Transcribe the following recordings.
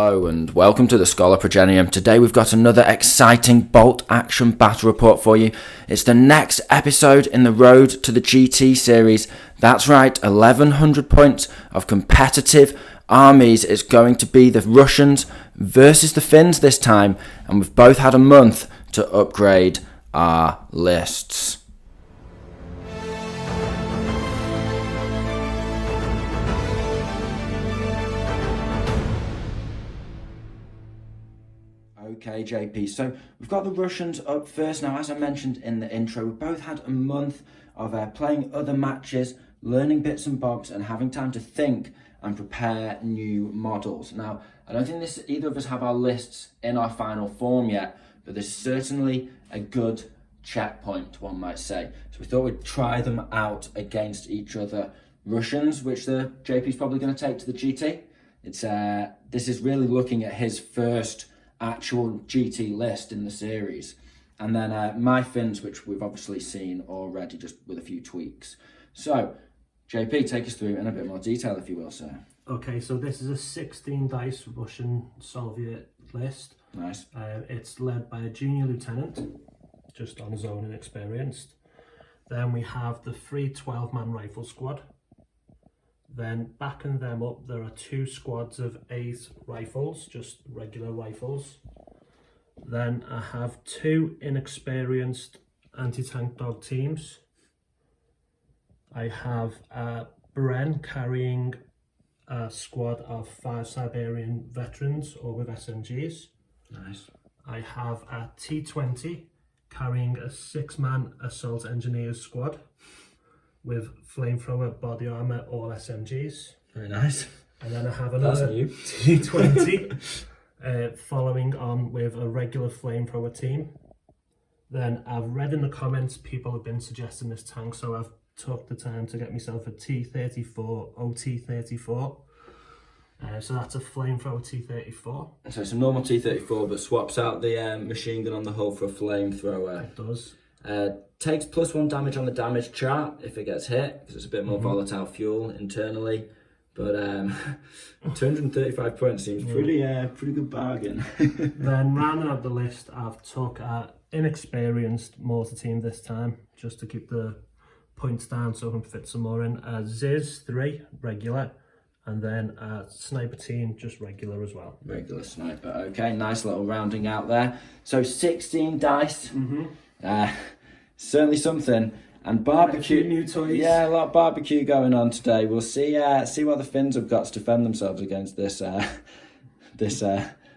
Hello and welcome to the Schola Progenium. Today we've got another exciting bolt action battle report for you. It's the next episode in the Road to the GT series. That's right, 1100 points of competitive armies. It's going to be the Russians versus the Finns this time, and we've both had a month to upgrade our lists. Okay, JP, so we've got the Russians up first. Now, as I mentioned in the intro, we've both had a month of playing other matches, learning bits and bobs, and having time to think and prepare new models. Now, I don't think either of us have our lists in our final form yet, but there's certainly a good checkpoint, one might say. So we thought we'd try them out against each other. Russians, which the JP's probably going to take to the GT. This is really looking at his first actual GT list in the series, and then my Finns, which we've obviously seen already, just with a few tweaks. So JP, take us through in a bit more detail, if you will, sir. Okay, so this is a 16 dice Russian Soviet list. Nice. It's led by a junior lieutenant, just on his own and experienced. Then we have the 3 12-man rifle squad. Then backing them up, there are 2 squads of 8 rifles, just regular rifles. Then I have 2 inexperienced anti-tank dog teams. I have Bren carrying a squad of 5 Siberian veterans, or with SMGs. Nice. I have a T20 carrying a 6-man assault engineers squad with flamethrower, body armor, all SMGs. Very nice. And then I have another T20 following on with a regular flamethrower team. Then I've read in the comments people have been suggesting this tank, so I've took the time to get myself a T34 OT34. So that's a flamethrower T34. So it's a normal T34, but swaps out the machine gun on the hull for a flamethrower. It does. Takes +1 damage on the damage chart if it gets hit, because it's a bit more volatile fuel internally. But 235 points seems pretty good bargain. Then rounding out the list, I've took an inexperienced mortar team this time, just to keep the points down so I can fit some more in. Ziz 3 regular, and then a sniper team just regular as well. Regular sniper. Okay, nice little rounding out there. So 16 dice. Certainly something. And barbecue. New toys. Yeah, a lot of barbecue going on today. We'll see what the Finns have got to defend themselves against this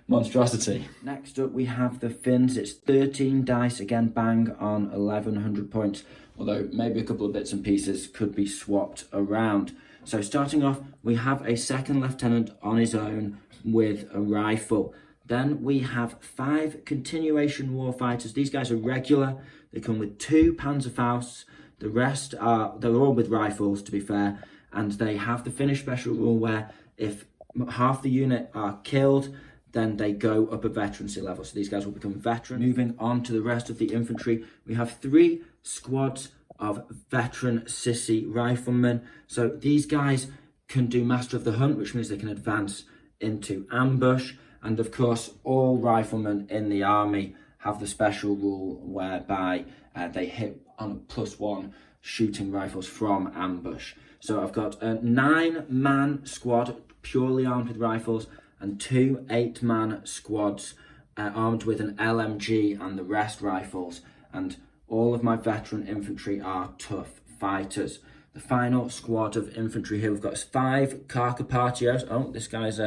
monstrosity. Next up we have the Finns. It's 13 dice, again bang on 1100 points, although maybe a couple of bits and pieces could be swapped around. So starting off, we have a 2nd lieutenant on his own with a rifle. Then we have 5 continuation warfighters. These guys are regular. They come with 2 Panzerfausts. The rest they're all with rifles, to be fair, and they have the Finnish special rule where if half the unit are killed, then they go up a veterancy level. So these guys will become veteran. Moving on to the rest of the infantry, we have 3 squads of veteran sissy riflemen. So these guys can do Master of the Hunt, which means they can advance into ambush. And of course, all riflemen in the army have the special rule whereby they hit on +1 shooting rifles from ambush. So I've got a 9-man squad purely armed with rifles, and 2 8-man squads armed with an LMG and the rest rifles. And all of my veteran infantry are tough fighters. The final squad of infantry here, we've got 5 Carcapatios. Oh, this guy's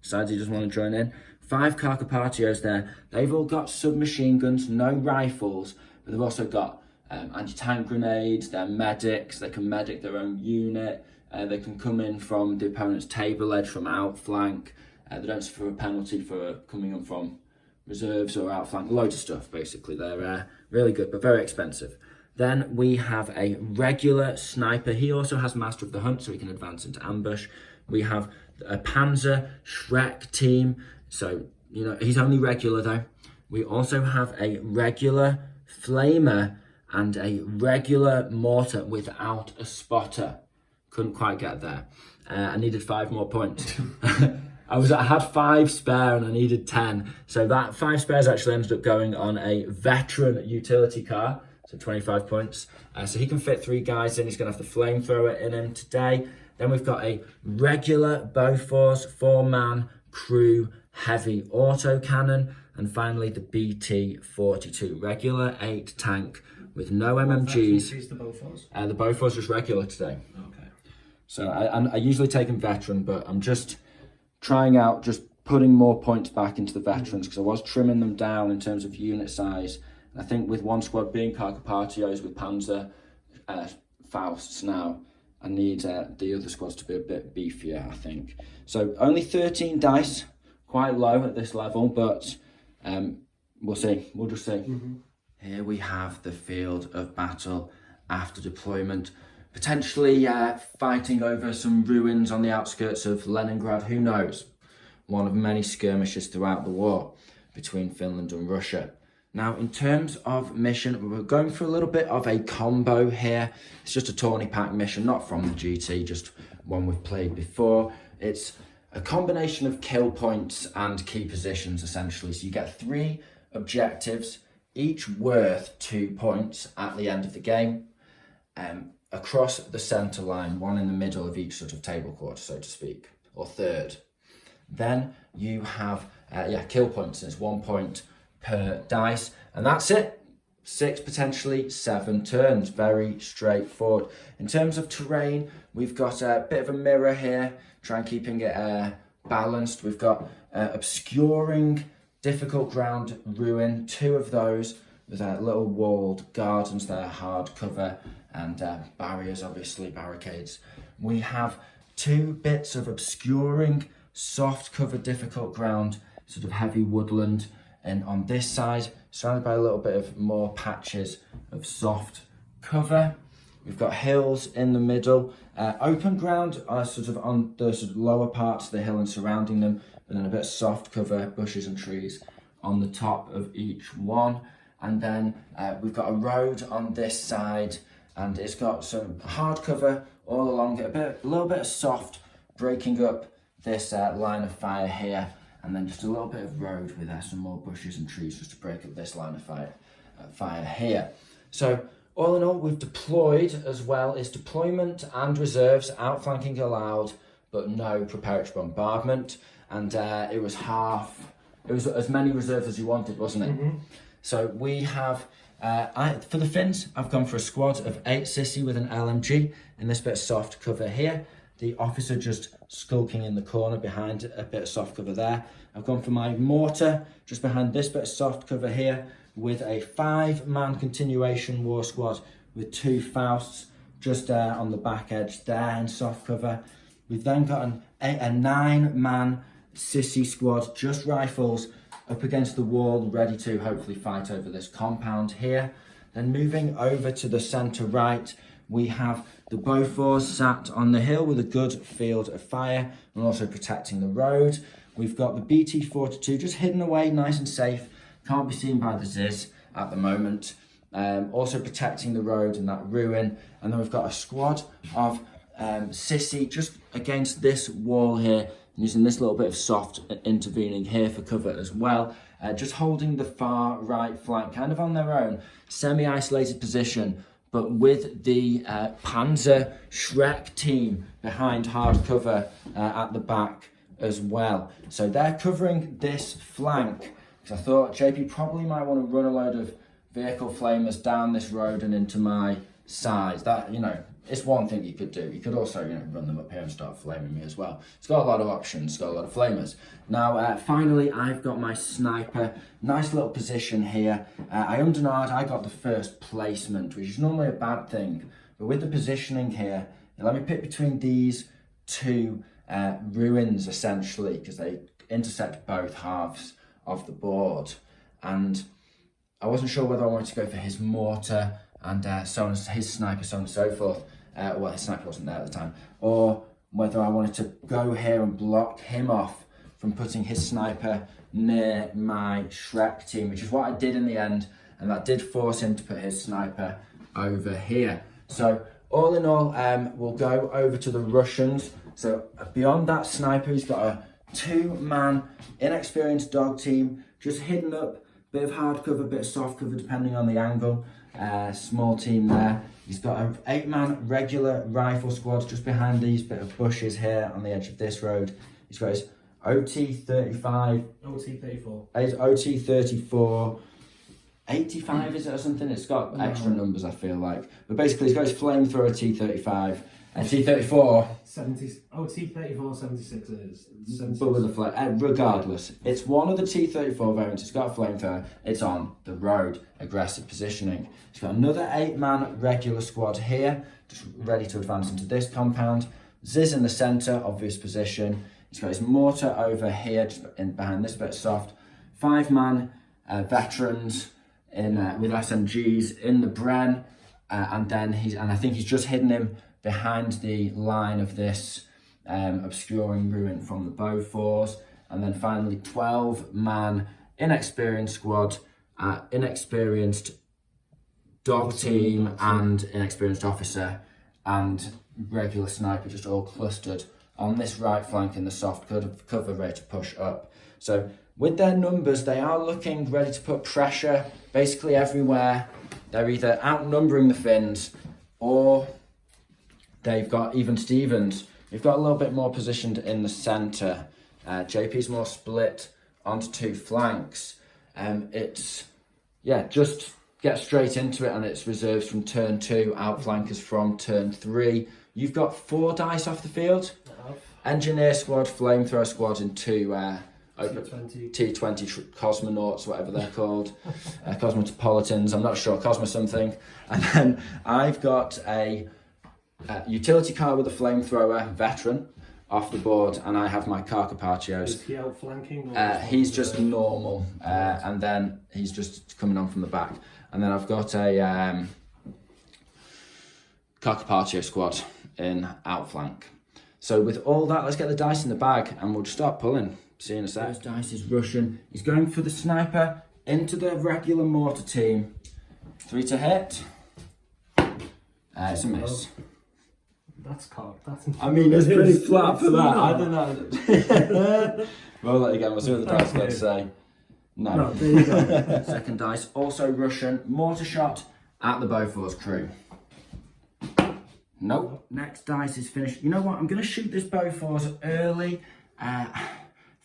decides he doesn't want to join in. 5 Carcapatios there. They've all got submachine guns, no rifles, but they've also got anti-tank grenades. They're medics. They can medic their own unit. They can come in from the opponent's table edge from outflank. They don't suffer a penalty for coming in from reserves or outflank. Loads of stuff, basically. They're really good, but very expensive. Then we have a regular sniper. He also has Master of the Hunt, so he can advance into ambush. We have a Panzer Shrek team. So, he's only regular, though. We also have a regular flamer and a regular mortar without a spotter. Couldn't quite get there. I needed 5 more points. I had 5 spare and I needed 10. So that 5 spares actually ended up going on a veteran utility car, so 25 points. So he can fit 3 guys in. He's going to have the flamethrower in him today. Then we've got a regular Bofors 4-man crew heavy autocannon. And finally the BT-42 regular 8 tank with no MMGs. The Bofors? The Bofors was regular today. Okay. So I usually take him veteran, but I'm just trying out just putting more points back into the veterans because I was trimming them down in terms of unit size. And I think with one squad being Carcapatios with Panzer Fausts now, I need the other squads to be a bit beefier, I think. So only 13 dice, quite low at this level, but we'll see. We'll just see. Here we have the field of battle after deployment. Potentially fighting over some ruins on the outskirts of Leningrad, who knows? One of many skirmishes throughout the war between Finland and Russia. Now, in terms of mission, we're going for a little bit of a combo here. It's just a tourney pack mission, not from the GT, just one we've played before. It's a combination of kill points and key positions, essentially. So you get 3 objectives, each worth 2 points at the end of the game. Across the centre line, one in the middle of each sort of table quarter, so to speak, or third. Then you have, kill points, and it's 1 point per dice, and that's it. 6, potentially 7 turns, very straightforward. In terms of terrain, we've got a bit of a mirror here, try and keeping it balanced. We've got obscuring, difficult ground ruin, 2 of those, with little walled gardens there, hard cover, and barriers, obviously, barricades. We have 2 bits of obscuring, soft cover, difficult ground, sort of heavy woodland. And on this side, surrounded by a little bit of more patches of soft cover. We've got hills in the middle. Open ground sort of on the sort of lower parts of the hill and surrounding them, but then a bit of soft cover, bushes and trees on the top of each one. And then we've got a road on this side, and it's got some hard cover all along it, a little bit of soft, breaking up this line of fire here, and then just a little bit of road with some more bushes and trees just to break up this line of fire here. So all in all, we've deployed as well as deployment and reserves, outflanking allowed, but no preparatory bombardment. And it was as many reserves as you wanted, wasn't it? So we have, for the Finns, I've gone for a squad of 8 Sissy with an LMG in this bit of soft cover here. The officer just skulking in the corner behind a bit of soft cover there. I've gone for my mortar just behind this bit of soft cover here with a 5-man continuation war squad with 2 Fausts just on the back edge there in soft cover. We've then got a 9-man Sissy squad, just rifles, up against the wall, ready to hopefully fight over this compound here. Then moving over to the centre right, we have the Bofors sat on the hill with a good field of fire and also protecting the road. We've got the BT-42 just hidden away, nice and safe, can't be seen by the Ziz at the moment. Also protecting the road and that ruin. And then we've got a squad of Sissy just against this wall here, using this little bit of soft intervening here for cover as well. Just holding the far right flank, kind of on their own, semi-isolated position, but with the Panzer Shrek team behind hard cover at the back as well. So they're covering this flank, because I thought JP probably might want to run a load of vehicle flamers down this road and into my side. That, it's one thing you could do. You could also, run them up here and start flaming me as well. It's got a lot of options, it's got a lot of flamers. Now, finally, I've got my sniper. Nice little position here. I undernard, I got the first placement, which is normally a bad thing. But with the positioning here, let me pick between these 2 ruins, essentially, because they intersect both halves of the board. And I wasn't sure whether I wanted to go for his mortar and his sniper, so on and so forth. Well, his sniper wasn't there at the time. Or whether I wanted to go here and block him off from putting his sniper near my Shrek team, which is what I did in the end. And that did force him to put his sniper over here. So all in all, we'll go over to the Russians. So beyond that sniper, he's got a 2-man inexperienced dog team, just hidden up, bit of hard cover, bit of soft cover depending on the angle. Small team there. He's got an 8-man regular rifle squad just behind these bit of bushes here on the edge of this road. He's got his OT35. OT34. His OT34. 85 is it or something? It's got extra numbers, I feel like. But basically, he's got his flamethrower T35 and T34. 70. OT34 76 it is. 76. But with a flame. Regardless, it's one of the T34 variants. It's got a flamethrower. It's on the road. Aggressive positioning. He's got another 8-man regular squad here, just ready to advance into this compound. Ziz in the centre, obvious position. He's got his mortar over here, just behind this bit soft. 5-man veterans with SMGs in the Bren, and I think he's just hidden him behind the line of this obscuring ruin from the Beauforts. And then finally 12-man inexperienced squad, inexperienced dog team and inexperienced officer and regular sniper just all clustered on this right flank in the soft cover ready to push up. So with their numbers, they are looking ready to put pressure basically everywhere. They're either outnumbering the Finns or they've got even Stevens. We've got a little bit more positioned in the centre. JP's more split onto 2 flanks. Just get straight into it, and it's reserves from turn 2, outflankers from turn 3. You've got 4 dice off the field. Engineer squad, flamethrower squad, and 2 T20 cosmonauts, whatever they're called, cosmopolitans, I'm not sure, Cosmo something. And then I've got a utility car with a flamethrower veteran off the board, and I have my car Carpaccios. Is he outflanking? He's just normal, and then he's just coming on from the back. And then I've got a car Carpaccio squad in outflank. So with all that, let's get the dice in the bag, and we'll just start pulling. See you in a sec. First dice is Russian. He's going for the sniper into the regular mortar team. 3 to hit. It's a miss. That's cocked. I mean, it's pretty flat for that. I don't know. Roll it again. We'll see what the dice got to say. No, there you go. Second dice, also Russian. Mortar shot at the Beaufort's crew. Nope. Next dice is finished. You know what? I'm going to shoot this Beaufort's early.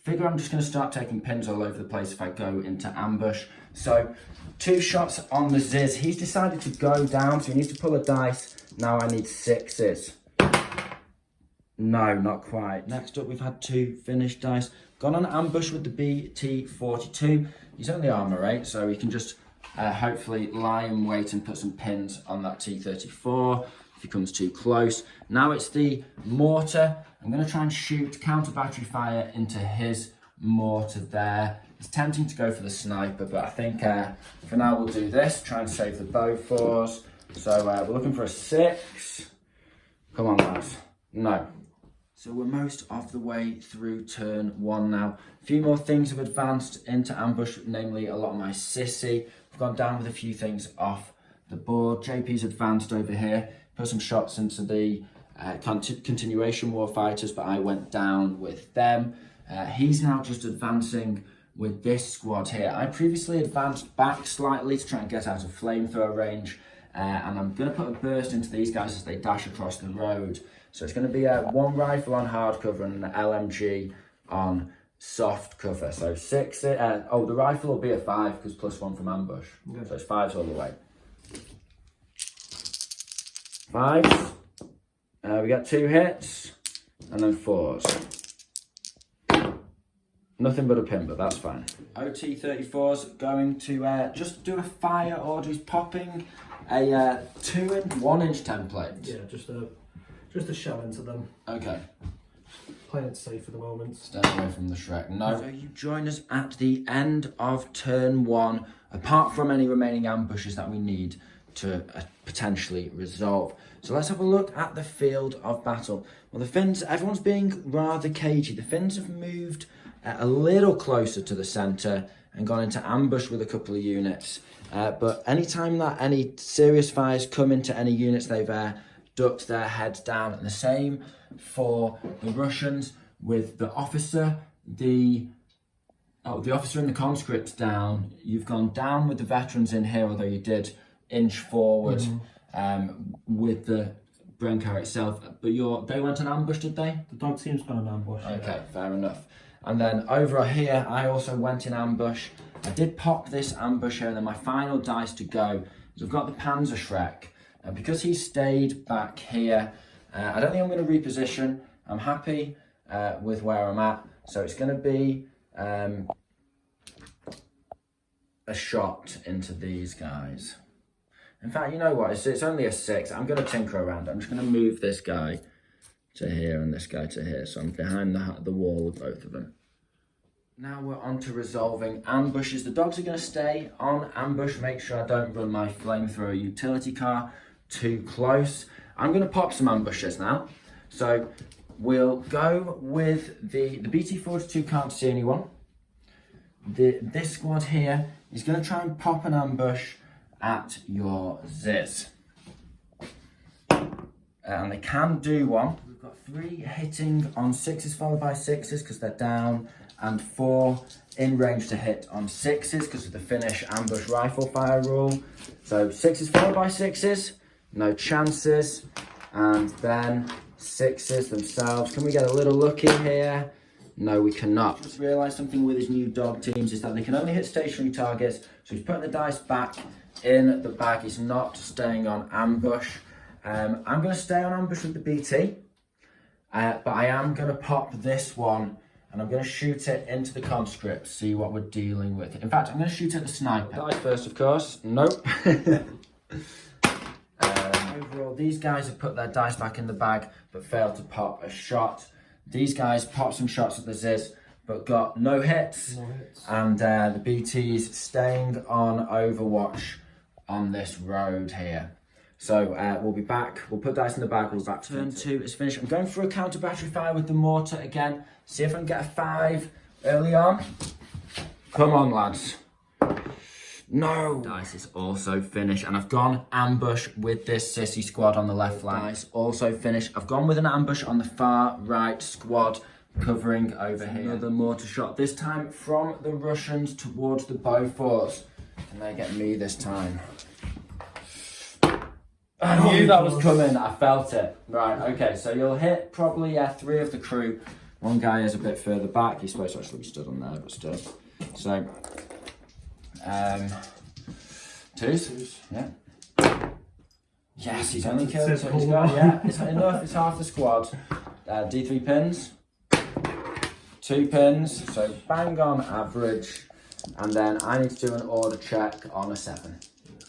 Figure I'm just going to start taking pins all over the place if I go into ambush. So 2 shots on the Ziz. He's decided to go down, so he needs to pull a dice. Now I need 6s. No, not quite. Next up, we've had 2 Finnish dice. Gone on ambush with the BT-42. He's only armor 8, so he can just hopefully lie in wait and put some pins on that T-34 if he comes too close. Now it's the mortar. I'm going to try and shoot counter battery fire into his mortar there. It's tempting to go for the sniper, but I think for now we'll do this. Try and save the Beauforts. So we're looking for a 6. Come on, lads. No. So we're most of the way through turn 1 now. A few more things have advanced into ambush, namely a lot of my sissy. I've gone down with a few things off the board. JP's advanced over here. Put some shots into the continuation war fighters, but I went down with them. He's now just advancing with this squad here. I previously advanced back slightly to try and get out of flamethrower range, and I'm going to put a burst into these guys as they dash across the road. So it's going to be 1 rifle on hard cover and an LMG on soft cover. So 6. The rifle will be a 5 because +1 from ambush. Okay. So it's 5s all the way. 5s. We got 2 hits and then 4s. Nothing but a pin, but that's fine. OT-34's going to just do a fire order. He's popping a 2 and 1 inch template. Yeah, just a shell into them. Okay. Playing it safe for the moment. Stay away from the Shrek. No. So you join us at the end of turn 1, apart from any remaining ambushes that we need to potentially resolve. So let's have a look at the field of battle. Well, the Finns, everyone's being rather cagey. The Finns have moved a little closer to the centre and gone into ambush with a couple of units. But anytime that any serious fires come into any units, they've ducked their heads down. And the same for the Russians, with the officer the officer and the conscripts down. You've gone down with the veterans in here, although you did inch forward with the Brencar itself. But they went an ambush, did they? The dog team's gone an ambush. Okay, fair enough. And then over here, I also went in ambush. I did pop this ambush here, and then my final dice to go is I've got the Panzer Shrek. And because he stayed back here, I don't think I'm going to reposition. I'm happy with where I'm at. So it's going to be a shot into these guys. In fact, you know what? It's only a 6. I'm going to tinker around. I'm just going to move this guy to here and this guy to here. So I'm behind the wall with both of them. Now we're on to resolving ambushes. The dogs are going to stay on ambush. Make sure I don't run my flamethrower utility car too close. I'm going to pop some ambushes now. So we'll go with the BT-42 can't see anyone. This squad here is going to try and pop an ambush at your Ziz. And they can do one. We've got 3 hitting on 6s followed by 6s because they're down, and 4 in range to hit on 6s because of the Finnish ambush rifle fire rule. So 6s followed by 6s, no chances, and then 6s themselves. Can we get a little look in here? No, we cannot. Just realised something with his new dog teams is that they can only hit stationary targets. So he's putting the dice back in the bag. He's not staying on ambush. I'm going to stay on ambush with the BT, but I am going to pop this one and I'm going to shoot it into the conscript, see what we're dealing with. In fact, I'm going to shoot at the sniper. Dice first, of course. Nope. Overall, these guys have put their dice back in the bag but failed to pop a shot. These guys popped some shots at the Ziz but got no hits. And the BT's staying on Overwatch on this road here. So we'll be back. We'll put dice in the bag. We'll be back. Turn 2 is finished. I'm going for a counter battery fire with the mortar again. See if I can get a 5 early on. Come on, lads. No. Dice is also finished, and I've gone ambush with this sissy squad on the left flank. Dice also finished. I've gone with an ambush on the far right squad, covering over here. Another mortar shot, this time from the Russians towards the Beauforts. Can they get me this time? I knew that was coming, I felt it. Right, okay, so you'll hit probably 3 of the crew. One guy is a bit further back. He's supposed to actually be stood on there, but still. So, 2s? Yeah. Yes, he's only killed. So he's got, yeah, it's enough. It's half the squad. D3 pins. 2 pins, so bang on average. And then I need to do an order check on a 7.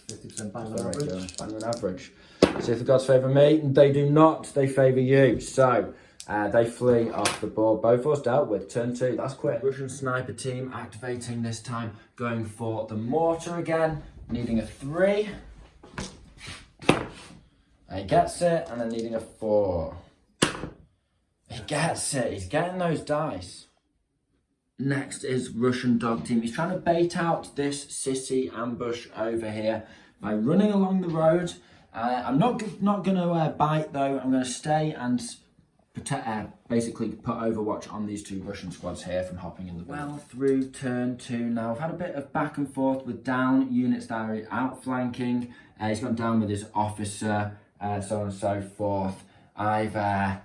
50% bang on average. Bang on average. See if the gods favour me. They do not. They favour you. So they flee off the board. Both of us dealt with. Turn 2. That's quick. Russian sniper team activating this time. Going for the mortar again. Needing a 3. He gets it. And then needing a 4. He gets it. He's getting those dice. Next is Russian dog team. He's trying to bait out this sissy ambush over here by running along the road. I'm not going to bite though. I'm going to stay and protect, basically put Overwatch on these 2 Russian squads here from hopping in the boat. Well, through turn 2 now. I've had a bit of back and forth with down units that are outflanking. He's gone down with his officer, so on and so forth. I've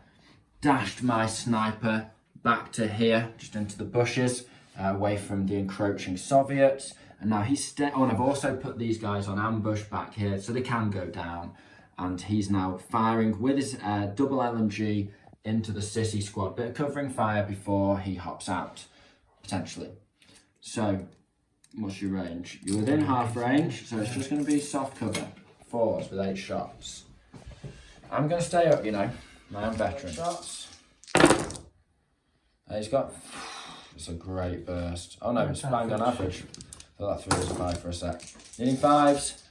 dashed my sniper back to here, just into the bushes, away from the encroaching Soviets. And now he's and I've also put these guys on ambush back here, so they can go down. And he's now firing with his double LMG into the sissy squad. Bit of covering fire before he hops out, potentially. So, what's your range? You're within half range, so it's just going to be soft cover. 4s with 8 shots. I'm going to stay up, you know. I'm veteran. Shots. He's got... It's a great burst. Oh no, it's bang on average. I thought that 3 was a 5 for a sec. Needing 5s.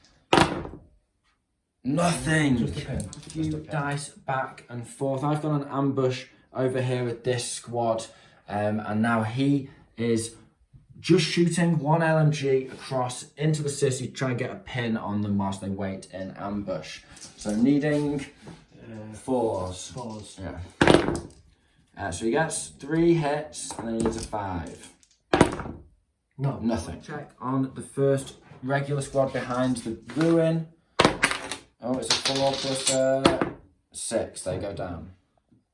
Nothing. Just a pin. A few dice back and forth. I've gone on ambush over here with this squad. And now he is just shooting 1 LMG across into the sissy to try and get a pin on them whilst they wait in ambush. So needing 4s. 4s. Yeah. So he gets 3 hits and then he needs a 5. No. Nothing. Check on the first regular squad behind the ruin. Oh, it's a 4 plus 6. They go down.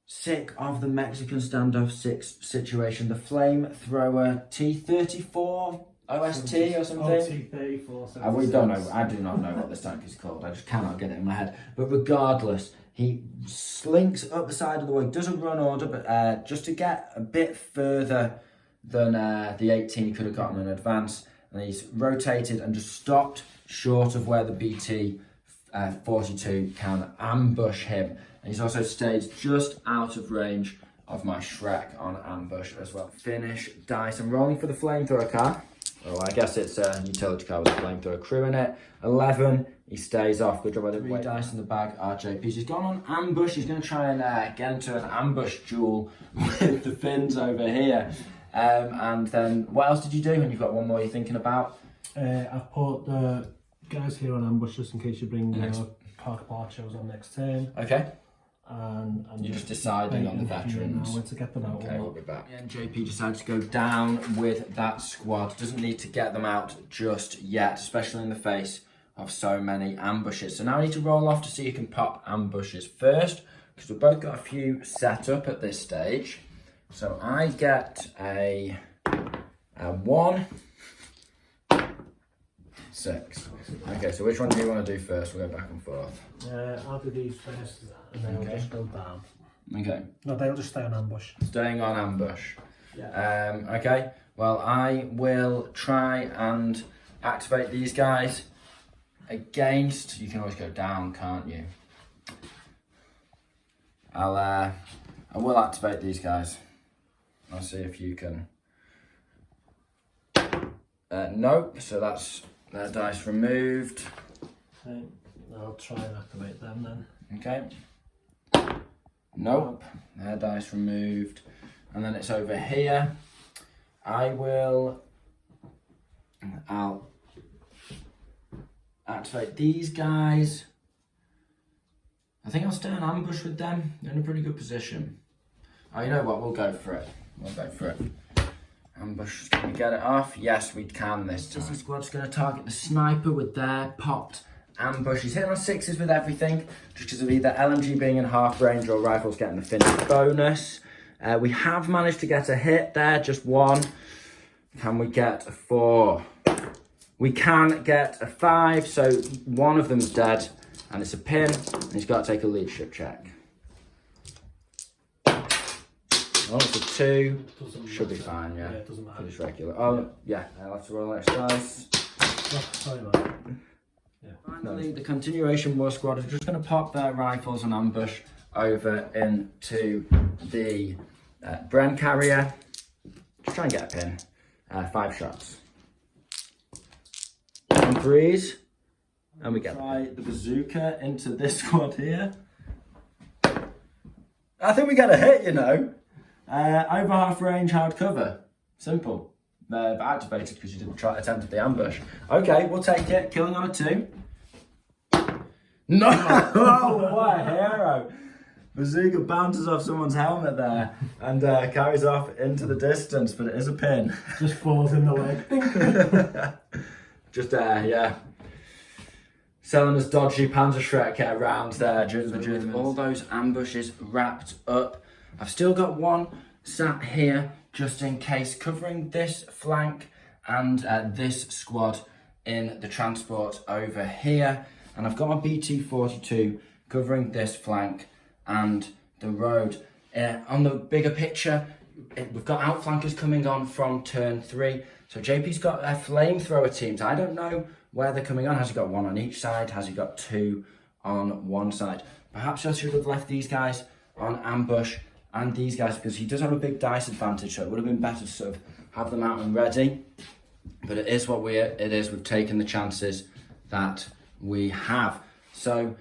Sick of the Mexican standoff 6 situation. The flamethrower T-34 OST or something. Oh, T-34. We don't know. I do not know what this tank is called. I just cannot get it in my head. But regardless, he slinks up the side of the way. Doesn't run order, but just to get a bit further than the 18 he could have gotten in advance. And he's rotated and just stopped short of where the BT 42 can ambush him. And he's also stayed just out of range of my Shrek on ambush as well. Finnish dice. I'm rolling for the flamethrower car. Oh, I guess it's a utility car with a flamethrower crew in it. 11, he stays off. Good job, I didn't wait. 3 dice in the bag, RJPs. He's gone on ambush. He's going to try and get into an ambush duel with the Finns over here. And then, what else did you do? And you've got one more you're thinking about? I've put the guys here on ambush just in case you bring Parker Parchos on next turn. Okay. And you're just deciding on the veterans. Now, when to get them out. Okay, we'll be back. And JP decides to go down with that squad. Doesn't need to get them out just yet, especially in the face of so many ambushes. So now I need to roll off to see who can pop ambushes first, because we've both got a few set up at this stage. So I get a 1, 6. Okay, so which one do you want to do first? We'll go back and forth. I'll do these first, and then I'll just go down. Okay. No, they'll just stay on ambush. Staying on ambush. Yeah. Okay, well, I will try and activate these guys against... You can always go down, can't you? I will activate these guys. I'll see if you can... Nope, so that's their dice removed. Okay. I'll try and activate them then. Okay. Nope, their dice removed. And then it's over here. I'll activate these guys. I think I'll stay on ambush with them. They're in a pretty good position. Oh, you know what? We'll go for it. We'll go for it. Ambush, can we get it off? Yes, we can this time. This squad's going to target the sniper with their popped ambush. He's hitting on 6s with everything, just because of either LMG being in half range or rifles getting the Finnish bonus. We have managed to get a hit there, just 1. Can we get a 4? We can get a 5, so one of them's dead, and it's a pin, and he's got to take a leadership check. Oh, it's a 2. Should be fine, yeah. It doesn't matter. It's regular. Oh, yeah, I'll have to roll next dice. Oh, sorry about that. Yeah. Finally, the continuation war squad is just going to pop their rifles and ambush over into the Bren carrier. Just try and get a pin. 5 shots. 1 3s. And we get the bazooka into this squad here. I think we get a hit, you know. Over half range, hard cover. Simple. They're activated because you didn't attempt the ambush. Okay, we'll take it. Killing on a 2. No! Oh, what a hero! Bazooka bounces off someone's helmet there and carries off into the distance, but it is a pin. Just falls in the leg. Just yeah. Selling us dodgy Panzer Shrek around there with all those ambushes wrapped up. I've still got 1 sat here just in case, covering this flank and this squad in the transport over here. And I've got my BT-42 covering this flank and the road. On the bigger picture, we've got outflankers coming on from turn 3. So JP's got their flamethrower teams. I don't know where they're coming on. Has he got 1 on each side? Has he got 2 on one side? Perhaps I should have left these guys on ambush and these guys, because he does have a big dice advantage, so it would have been better to sort of have them out and ready. But it is what it is. We've taken the chances that we have. So,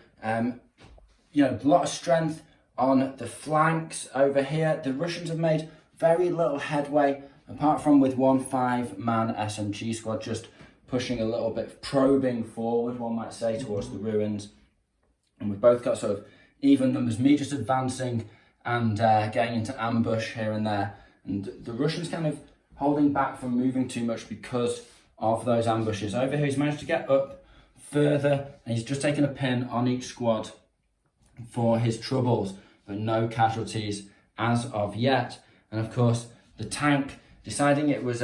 you know, a lot of strength on the flanks over here. The Russians have made very little headway, apart from with 1 5-man SMG squad just pushing a little bit, probing forward, one might say, towards the ruins. And we've both got sort of even numbers. Me just advancing and getting into ambush here and there. And the Russians kind of holding back from moving too much because of those ambushes. Over here, he's managed to get up further, and he's just taken a pin on each squad for his troubles, but no casualties as of yet. And of course, the tank deciding it was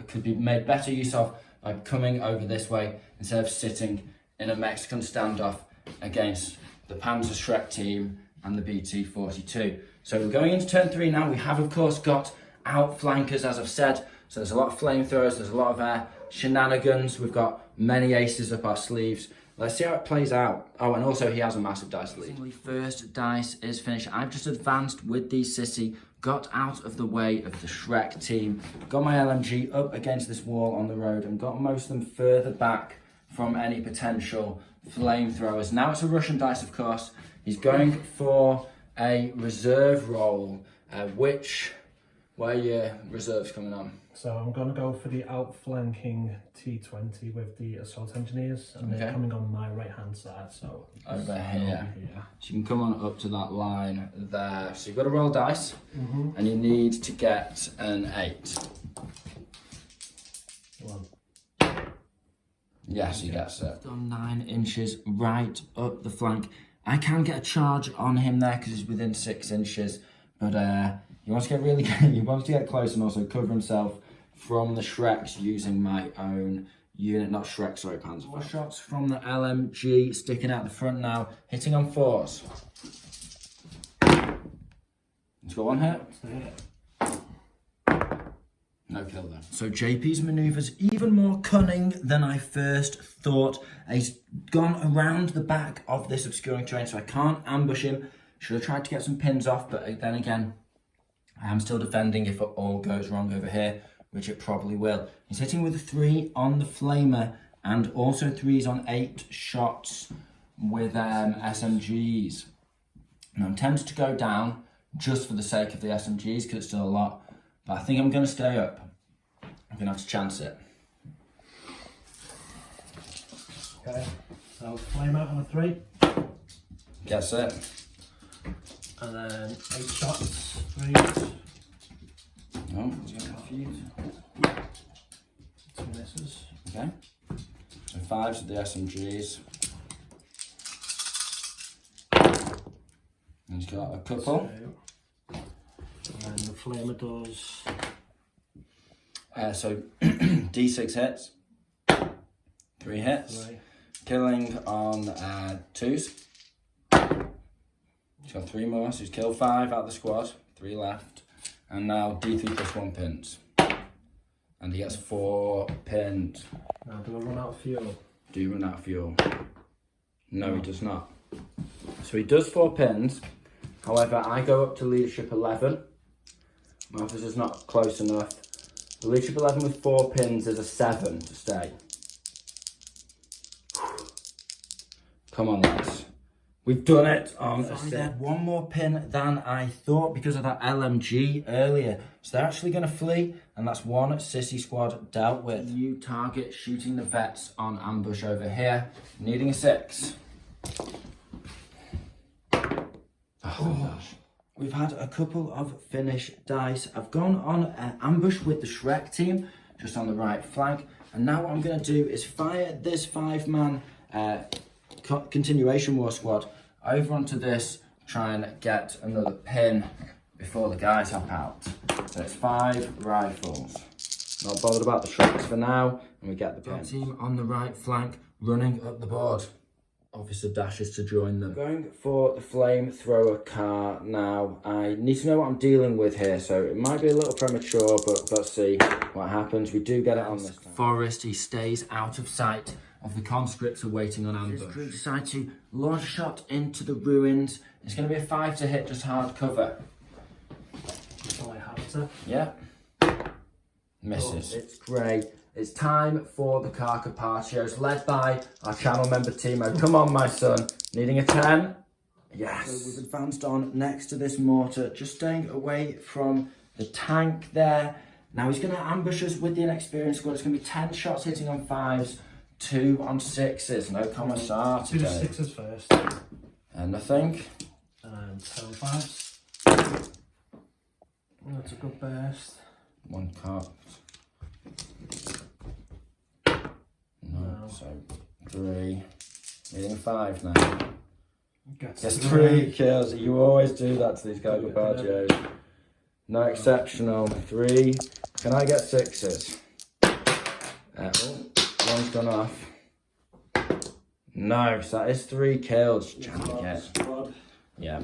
could be made better use of by coming over this way instead of sitting in a Mexican standoff against the Panzer Schreck team and the BT-42. So we're going into turn 3 now. We have, of course, got outflankers, as I've said. So there's a lot of flamethrowers, there's a lot of shenanigans. We've got many aces up our sleeves. Let's see how it plays out. Oh, and also he has a massive dice lead. First dice is finished. I've just advanced with the Sissy, got out of the way of the Schreck team, got my LMG up against this wall on the road and got most of them further back from any potential flamethrowers. Now it's a Russian dice, of course. He's going for a reserve roll, where are your reserves coming on? So I'm going to go for the outflanking T20 with the assault engineers, and they're coming on my right hand side, so over here. So you can come on up to that line there. So you've got to roll dice, and you need to get an 8. 1. Yes, you get it. Done 9 inches right up the flank. I can get a charge on him there because he's within 6 inches, but he wants to get he wants to get close and also cover himself from the Schrecks using my own unit, not Schreck, sorry, Panzer. 4 shots from the LMG sticking out the front now, hitting on 4s. Let's go on here. No kill though. So JP's manoeuvre's even more cunning than I first thought. He's gone around the back of this obscuring terrain, so I can't ambush him. Should have tried to get some pins off, but then again, I am still defending if it all goes wrong over here, which it probably will. He's hitting with a 3 on the flamer and also 3s on 8 shots with SMGs. Now I'm tempted to go down just for the sake of the SMGs because it's still a lot, but I think I'm going to stay up. I'm going to have to chance it. Okay, so flamer on a 3. Gets it. And then 8 shots, 3s. Oh, he's got confused. 2 misses. Okay. So 5s with the SMGs. And he's got a couple. And then the flamer does. So D6 hits. 3 hits. 3. Killing on 2s. He's got 3 more, so he's killed 5 out of the squad. 3 left. And now D3 plus 1 pins. And he gets 4 pins. Now do I run out of fuel? Do you run out of fuel? No, he does not. So he does 4 pins. However, I go up to leadership 11. My officer's not close enough. The leadership 11 with 4 pins is a 7 to stay. Come on, lads. We've done it on a set. 1 more pin than I thought because of that LMG earlier. So they're actually going to flee, and that's 1 Sissy squad dealt with. New target shooting the vets on ambush over here, needing a 6. Oh, gosh. We've had a couple of Finnish dice. I've gone on an ambush with the Schreck team, just on the right flank. And now what I'm going to do is fire this 5-man continuation war squad over onto this, try and get another pin before the guys hop out. So it's 5 rifles. Not bothered about the shots for now, and we get the pin. Team on the right flank running up the board. Officer dashes to join them. Going for the flamethrower car now. I need to know what I'm dealing with here, so it might be a little premature, but let's see what happens. We do get it on this time. Forest, he stays out of sight of the conscripts awaiting on ambush. His crew decide to launch a shot into the ruins. It's going to be a 5 to hit, just hard cover. Oh, I have to. Yeah. Misses. Oh, it's great. It's time for the car Carpaccios, led by our channel member Timo. Come on, my son. Needing a 10? Yes. So we've advanced on next to this mortar, just staying away from the tank there. Now he's going to ambush us with the inexperienced squad. It's going to be 10 shots hitting on 5s, 2 on 6s. No commissar today. Do the 6s first. And nothing. And 10 on 5s. That's a good burst. One card. No, so 3. Needing 5 now. Gets 3 kills. You always do that to these Garbaggio's. No exceptional. 3. Can I get 6s? One's gone off. No, so that is 3 kills. Jamming it. Yeah.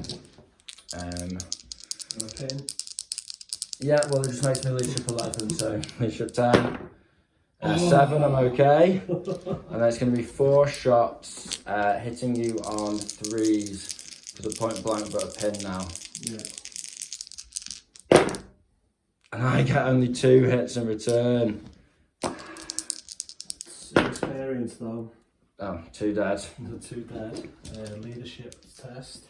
Yeah, well, it just makes me leadership 11, so leadership 10. 7, I'm okay. And then it's going to be 4 shots, hitting you on 3s for the point blank, but a pin now. Yeah. And I get only 2 hits in return. It's experience though. Oh, 2 dead. The 2 dead. Leadership test.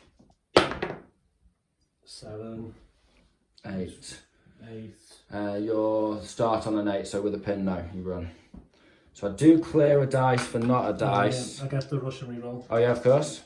7. 8. 8. Your start on an 8, so with a pin, no, you run. So I do clear a dice for not a dice. I get the Russian reroll. Oh yeah, of course.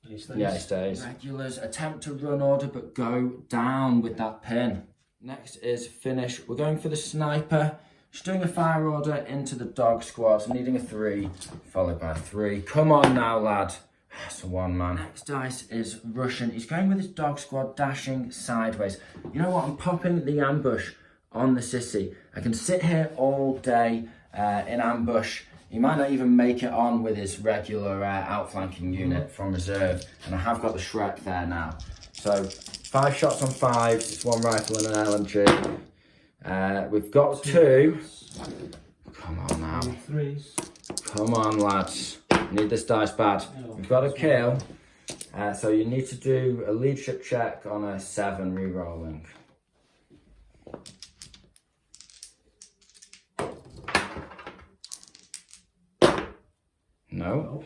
He stays. Yeah, he stays. Regulars attempt to run order, but go down with that pin. Next is Finnish. We're going for the sniper. Just doing a fire order into the dog squad, needing a 3, followed by a 3. Come on now, lad. That's a 1 man. Next dice is Russian. He's going with his dog squad, dashing sideways. You know what? I'm popping the ambush on the sissy. I can sit here all day in ambush. He might not even make it on with his regular outflanking unit from reserve. And I have got the Shrek there now. So 5 shots on 5s. It's 1 rifle and an LMG. We've got 2. Come on now. 3s. Come on, lads. Need this dice bad. We've got a kill. So you need to do a leadership check on a 7 re-rolling. No.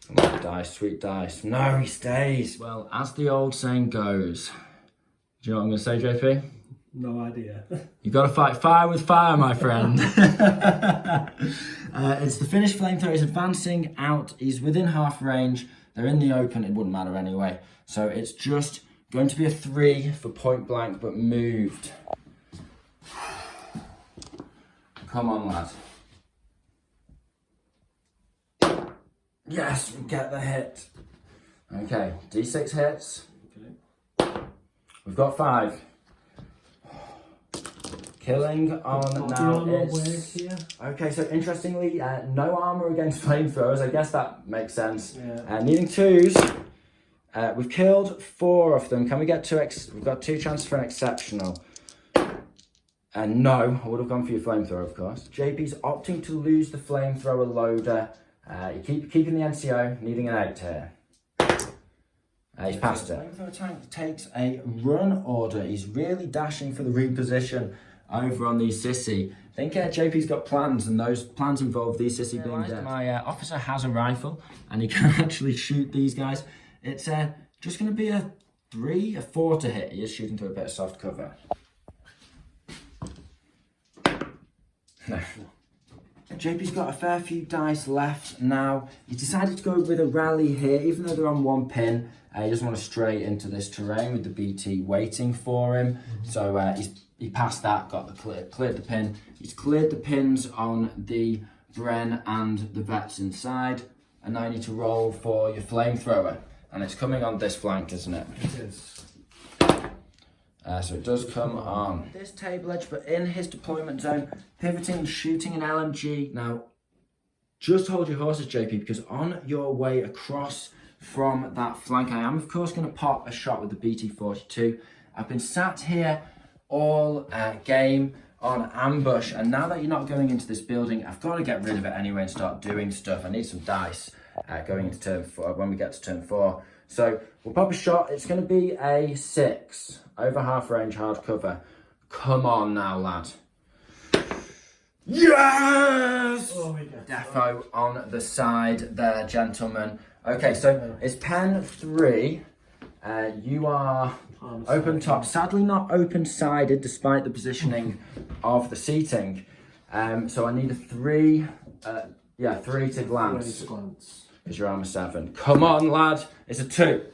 Come on, dice, sweet dice. No, he stays. Well, as the old saying goes, do you know what I'm going to say, JP? No idea. You've got to fight fire with fire, my friend. It's the Finnish flamethrower. He's advancing out. He's within half range. They're in the open. It wouldn't matter anyway. So it's just going to be a 3 for point blank, but moved. Come on, lad. Yes, we get the hit. Okay, D6 hits. Okay. We've got 5. Killing on now is... Okay, so interestingly, no armor against flamethrowers. I guess that makes sense. Yeah. Needing 2s. We've killed 4 of them. Can we get 2? We've got 2 chances for an exceptional. No, I would have gone for your flamethrower, of course. JP's opting to lose the flamethrower loader. Keeping the NCO, needing an 8 here. He's passed it. Flamethrower tank takes a run order. He's really dashing for the reposition over on the sissy. I think JP's got plans, and those plans involve these sissy being dead. My officer has a rifle, and he can actually shoot these guys. It's just going to be a 3, a 4 to hit. He is shooting through a bit of soft cover. No. JP's got a fair few dice left now. He's decided to go with a rally here, even though they're on 1 pin. He doesn't want to stray into this terrain with the BT waiting for him. So he passed that, got the cleared the pin. He's cleared the pins on the Bren and the vets inside. And now you need to roll for your flamethrower. And it's coming on this flank, isn't it? It is. So it does come on this table edge, but in his deployment zone, pivoting and shooting an LMG. Now, just hold your horses, JP, because on your way across from that flank, I am, of course, going to pop a shot with the BT-42. I've been sat here all game on ambush, and now that you're not going into this building, I've got to get rid of it anyway and start doing stuff. I need some dice going into turn 4, when we get to turn 4. So we'll pop a shot. It's going to be a 6 over half range, hard cover. Come on now, lad. Yes! Oh, Defo on the side there, gentlemen. Okay, so it's pen 3. You are open top. Sadly not open-sided, despite the positioning of the seating. So I need a 3. 3 to glance. Because you're armor 7. Come on, lad. It's a 2.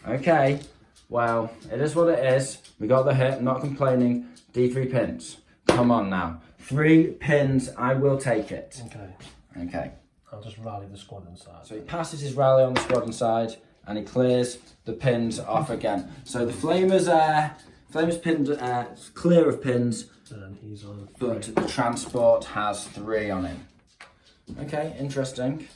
Okay, well, it is what it is. We got the hit, I'm not complaining. D3 pins. Come on now. 3 pins, I will take it. Okay. I'll just rally the squad inside. So he passes his rally on the squad inside and he clears the pins off again. So the Flamers pinned clear of pins, And he's on 3. but the transport has 3 on him. Okay, interesting.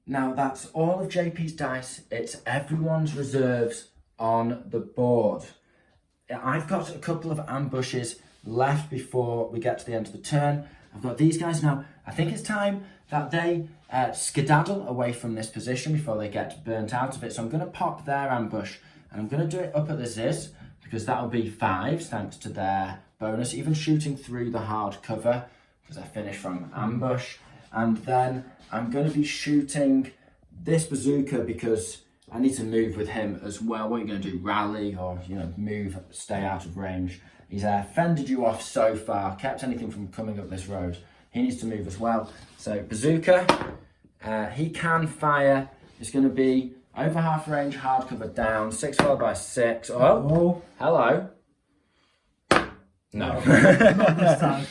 Now that's all of JP's dice. It's everyone's reserves on the board. I've got a couple of ambushes left before we get to the end of the turn. I've got these guys now. I think it's time that they skedaddle away from this position before they get burnt out of it. So I'm going to pop their ambush and I'm going to do it up at the Ziz because that'll be 5s thanks to their bonus, even shooting through the hard cover because I finished from ambush. And then I'm going to be shooting this bazooka because I need to move with him as well. What are you going to do? Rally or, move, stay out of range? He's fended you off so far, kept anything from coming up this road. He needs to move as well. So bazooka, he can fire. It's going to be over half range, hard cover down, 6 followed by 6. Oh, hello. No. Not this time.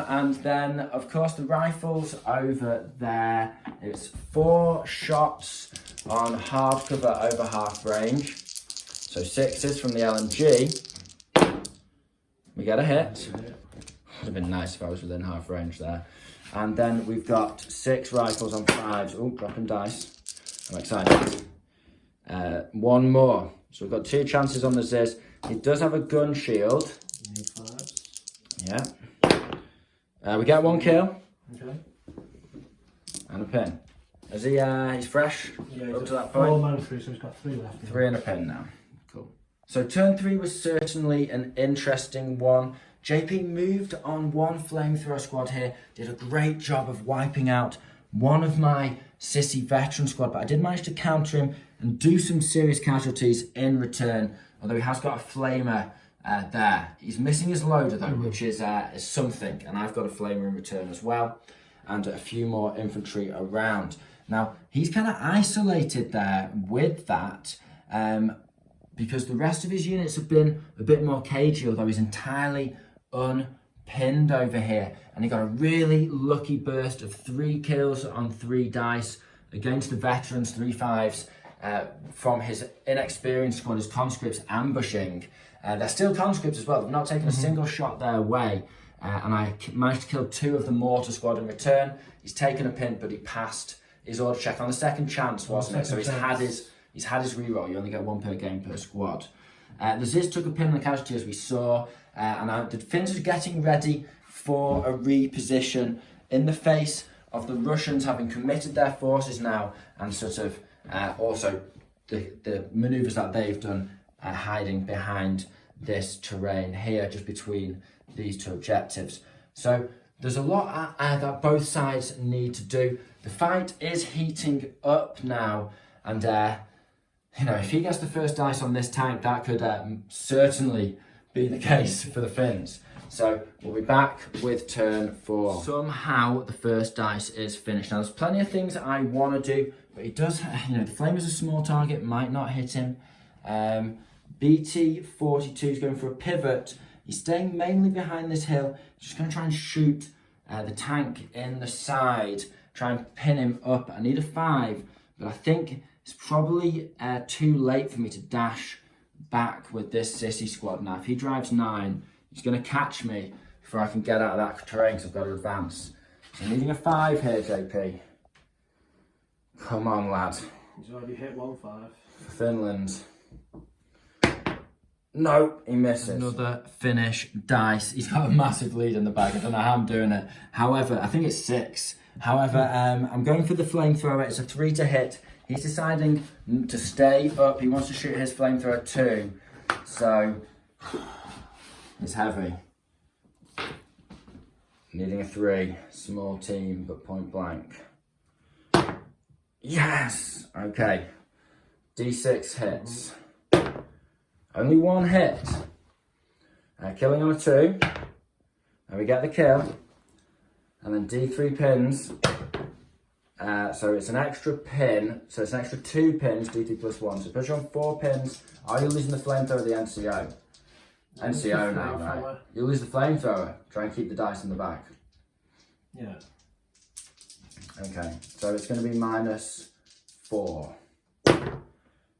And then, of course, the rifles over there. It's 4 shots on hard cover over half range. So 6s from the LMG. We get a hit. Would have been nice if I was within half range there. And then we've got 6 rifles on 5s. Oh, dropping dice. I'm excited. 1 more. So we've got 2 chances on the Ziz. He does have a gun shield. Need 5s. Yeah. We get 1 kill. Okay. And a pin. Is he, he's fresh Yeah, up to that point? 4 man 3, so he's got 3 left. 3 and a pin now. Cool. So turn 3 was certainly an interesting one. JP moved on 1 flamethrower squad here, did a great job of wiping out one of my sissy veteran squad, but I did manage to counter him and do some serious casualties in return, although he has got a flamer there. He's missing his loader though, which is something, and I've got a flamer in return as well, and a few more infantry around. Now, he's kind of isolated there with that, because the rest of his units have been a bit more cagey, although he's entirely unpinned over here. And he got a really lucky burst of 3 kills on 3 dice against the veterans, 3 5s, from his inexperienced squad, his conscripts ambushing. They're still conscripts as well. They've not taken a single shot their way. And I managed to kill 2 of the mortar squad in return. He's taken a pin, but he passed his order check on the second chance, wasn't it? So he's had his reroll. You only get 1 per game per squad. The Ziz took a pin on the casualty as we saw, and the Finns are getting ready for a reposition in the face of the Russians having committed their forces now, and sort of also the manoeuvres that they've done, hiding behind this terrain here, just between these 2 objectives. So there's a lot that both sides need to do. The fight is heating up now, and if he gets the first dice on this tank, that could certainly be the case for the Finns. So we'll be back with turn 4. Somehow the first dice is finished. Now there's plenty of things that I want to do, but he does, the flame is a small target, might not hit him. BT-42 is going for a pivot. He's staying mainly behind this hill. He's just going to try and shoot the tank in the side, try and pin him up. I need a 5, but I think it's probably too late for me to dash back with this sissy squad now. If he drives 9, he's going to catch me before I can get out of that terrain because I've got to advance. So I'm needing a 5 here, JP. Come on, lad. He's already hit 1-5. Finland. No, he misses. Another Finnish dice. He's got a massive lead in the bag. I don't know how I'm doing it. However, I think it's 6. However, I'm going for the flamethrower. It's a 3 to hit. He's deciding to stay up. He wants to shoot his flamethrower too. So, it's heavy. Needing a 3. Small team, but point blank. Yes! Okay. D6 hits. Only 1 hit. Killing on a 2. And we get the kill. And then D3 pins. So it's an extra pin. So it's an extra 2 pins, D3 plus 1. So it puts you on 4 pins. Are you losing the flamethrower or the NCO? NCO now, right? You lose the flamethrower. Try and keep the dice in the back. Yeah. Okay, so it's going to be -4.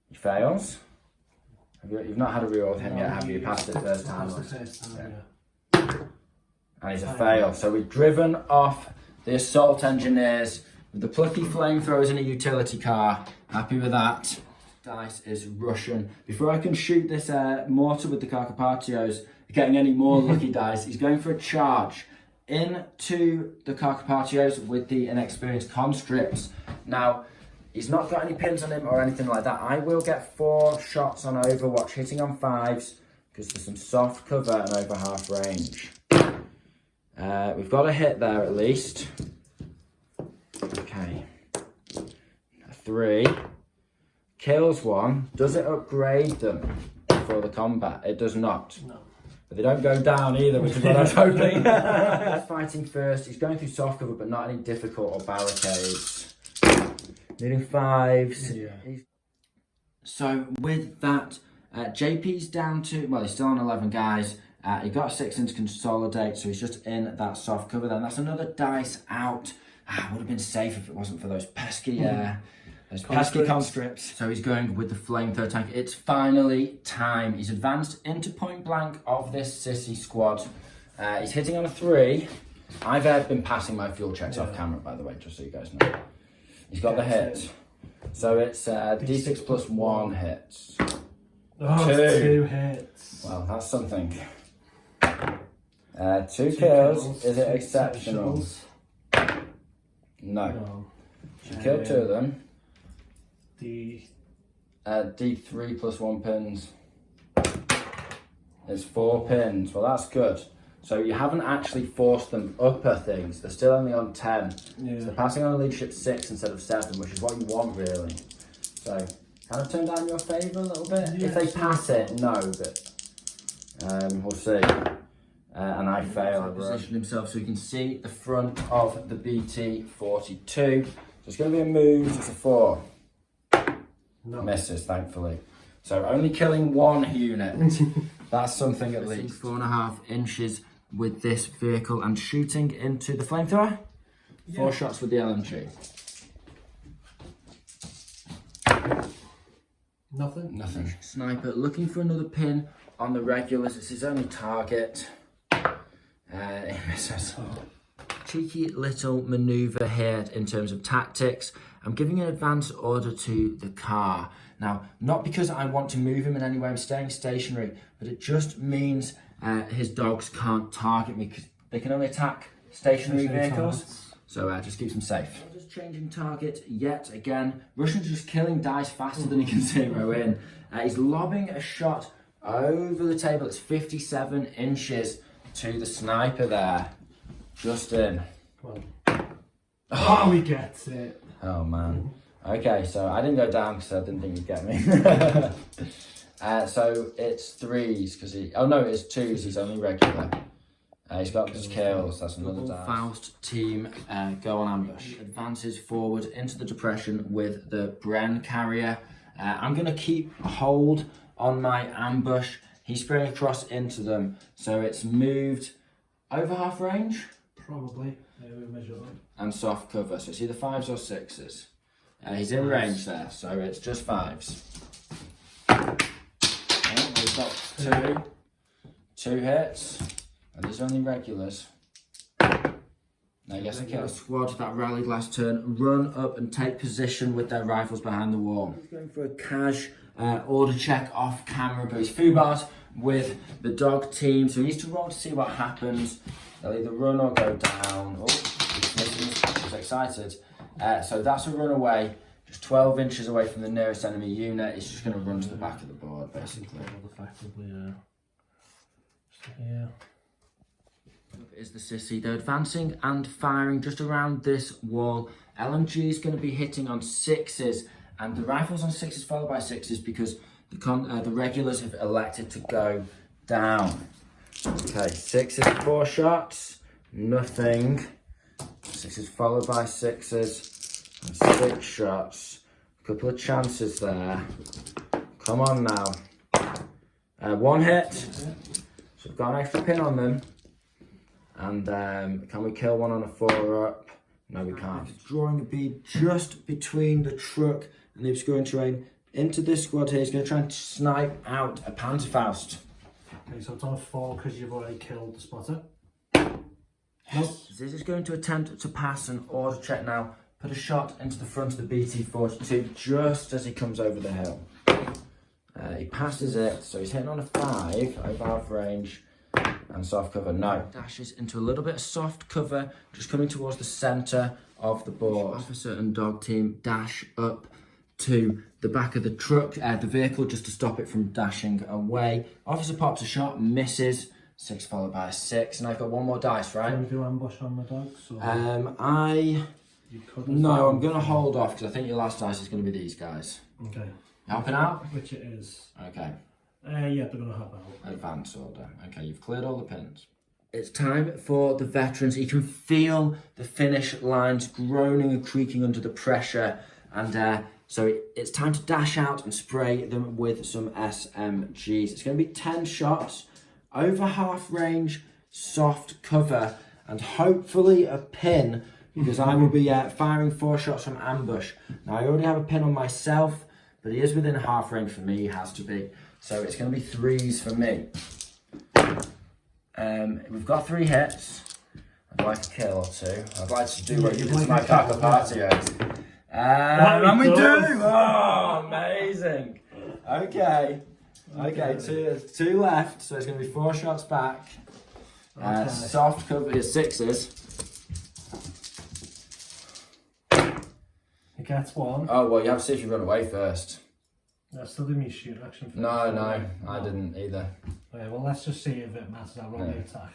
He fails. You've not had a reroll with him yet, have you? You passed it first time. Yeah. And he's a fail. So we've driven off the assault engineers with the plucky flamethrowers in a utility car. Happy with that. Dice is Russian. Before I can shoot this mortar with the Carcapatios, getting any more lucky dice, he's going for a charge into the Carcapatios with the inexperienced conscripts. Now, he's not got any pins on him or anything like that. I will get 4 shots on Overwatch, hitting on 5s, because there's some soft cover and over half range. We've got a hit there at least. Okay. 3. Kills 1. Does it upgrade them for the combat? It does not. No. But they don't go down either, which is what I was hoping. He's fighting first. He's going through soft cover, but not any difficult or barricades. Needing 5s. Yeah. So with that, JP's down to, well, he's still on 11 guys. He got 6 in to consolidate, so he's just in that soft cover then. That's another dice out. Would have been safe if it wasn't for those pesky conscripts. So he's going with the flamethrower tank. It's finally time. He's advanced into point blank of this sissy squad. He's hitting on a 3. I've been passing my fuel checks off camera, by the way, just so you guys know. He's got the hit. So it's D6 plus 1 hits. Oh, 2 hits. Well, that's something. 2 kills. Is it exceptional? No. She killed 2 of them. D3 plus 1 pins. It's 4 pins. Well, that's good. So you haven't actually forced them upper things. They're still only on 10. Yeah. So they're passing on a leadership 6 instead of 7, which is what you want, really. So kind of turn down your favour a little bit. Yeah, if they pass it, no, but we'll see. And I fail. Position himself so he can see the front of the BT-42. So it's going to be a move. It's a 4. no. Misses, thankfully. So only killing 1 unit. That's something at least. 4.5 inches with this vehicle and shooting into the flamethrower. 4 shots with the LMG. Nothing. Sniper looking for another pin on the regulars. It's his only target. He misses. Cheeky little manoeuvre here in terms of tactics. I'm giving an advance order to the car. Now, not because I want to move him in any way, I'm staying stationary, but it just means his dogs can't target me because they can only attack stationary vehicles. So just keeps him safe. Just changing target yet again. Russian's just killing dice faster than he can zero in. He's lobbing a shot over the table. It's 57 inches to the sniper there. Just in. Come on. Oh, he gets it. Oh man. Okay, so I didn't go down because I didn't think you'd get me. So it's 3s because he. Oh no, it's 2s. He's only regular. He's got his kills. That's another dice. Faust team go on ambush. Advances forward into the depression with the Bren carrier. I'm going to keep hold on my ambush. He's spraying across into them, so it's moved over half range. Probably. We measure that. And soft cover. So it's either 5s or 6s. He's in range there, so it's just 5s. Oh, we've got 2 hits. And there's only regulars. Now yes, I kill a squad that rallied last turn, run up and take position with their rifles behind the wall. He's going for a cash order check off camera, but he's foobarred with the dog team, so he needs to roll to see what happens. They'll either run or go down. Oh, he's excited. So that's a run away, just 12 inches away from the nearest enemy unit. It's just going to run to the back of the board, basically. Effectively, yeah. Is the sissy. They're advancing and firing just around this wall. LMG is going to be hitting on 6s, and the rifles on 6s followed by 6s because the regulars have elected to go down. Okay, 6s, 4 shots, nothing. 6s followed by 6s. And 6 shots. A couple of chances there. Come on now. 1 hit. So we've got an extra pin on them. And can we kill one on a 4-up? No, we can't. Drawing a bead just between the truck and the obscuring terrain into this squad here. He's going to try and snipe out a Panzerfaust. Okay, so it's on a 4 because you've already killed the spotter. Nope. This is going to attempt to pass an order check now. Put a shot into the front of the BT-42 just as he comes over the hill. He passes it, so he's hitting on a 5 over half range. And soft cover, no. Dashes into a little bit of soft cover, just coming towards the centre of the board. Officer and dog team dash up to the back of the truck, the vehicle, just to stop it from dashing away. Officer pops a shot, misses. 6 followed by a 6, and I've got 1 more dice, right? Can you do ambush on the dogs? Or No, I'm going to hold off, because I think your last dice is going to be these guys. Okay. Helping out? Which it is. Okay. Yeah, they're going to help out. Advance order. Okay, you've cleared all the pins. It's time for the veterans. You can feel the Finnish lines groaning and creaking under the pressure. And so it's time to dash out and spray them with some SMGs. It's going to be 10 shots, over half range, soft cover, and hopefully a pin, because I will be firing 4 shots from ambush. Now, I already have a pin on myself, but he is within half range for me. He has to be. So it's going to be 3s for me. We've got 3 hits. I'd like to kill or 2. I'd like to do what you did to my Carcapathio. And we do! Oh, amazing. Okay. Okay, two left. So it's going to be 4 shots back. Soft cover is 6s. He gets 1. Oh, well, you have to see if you run away first. I still did me shoot action first. No, I didn't either. Okay, well, let's just see if it matters. I'll roll the attack.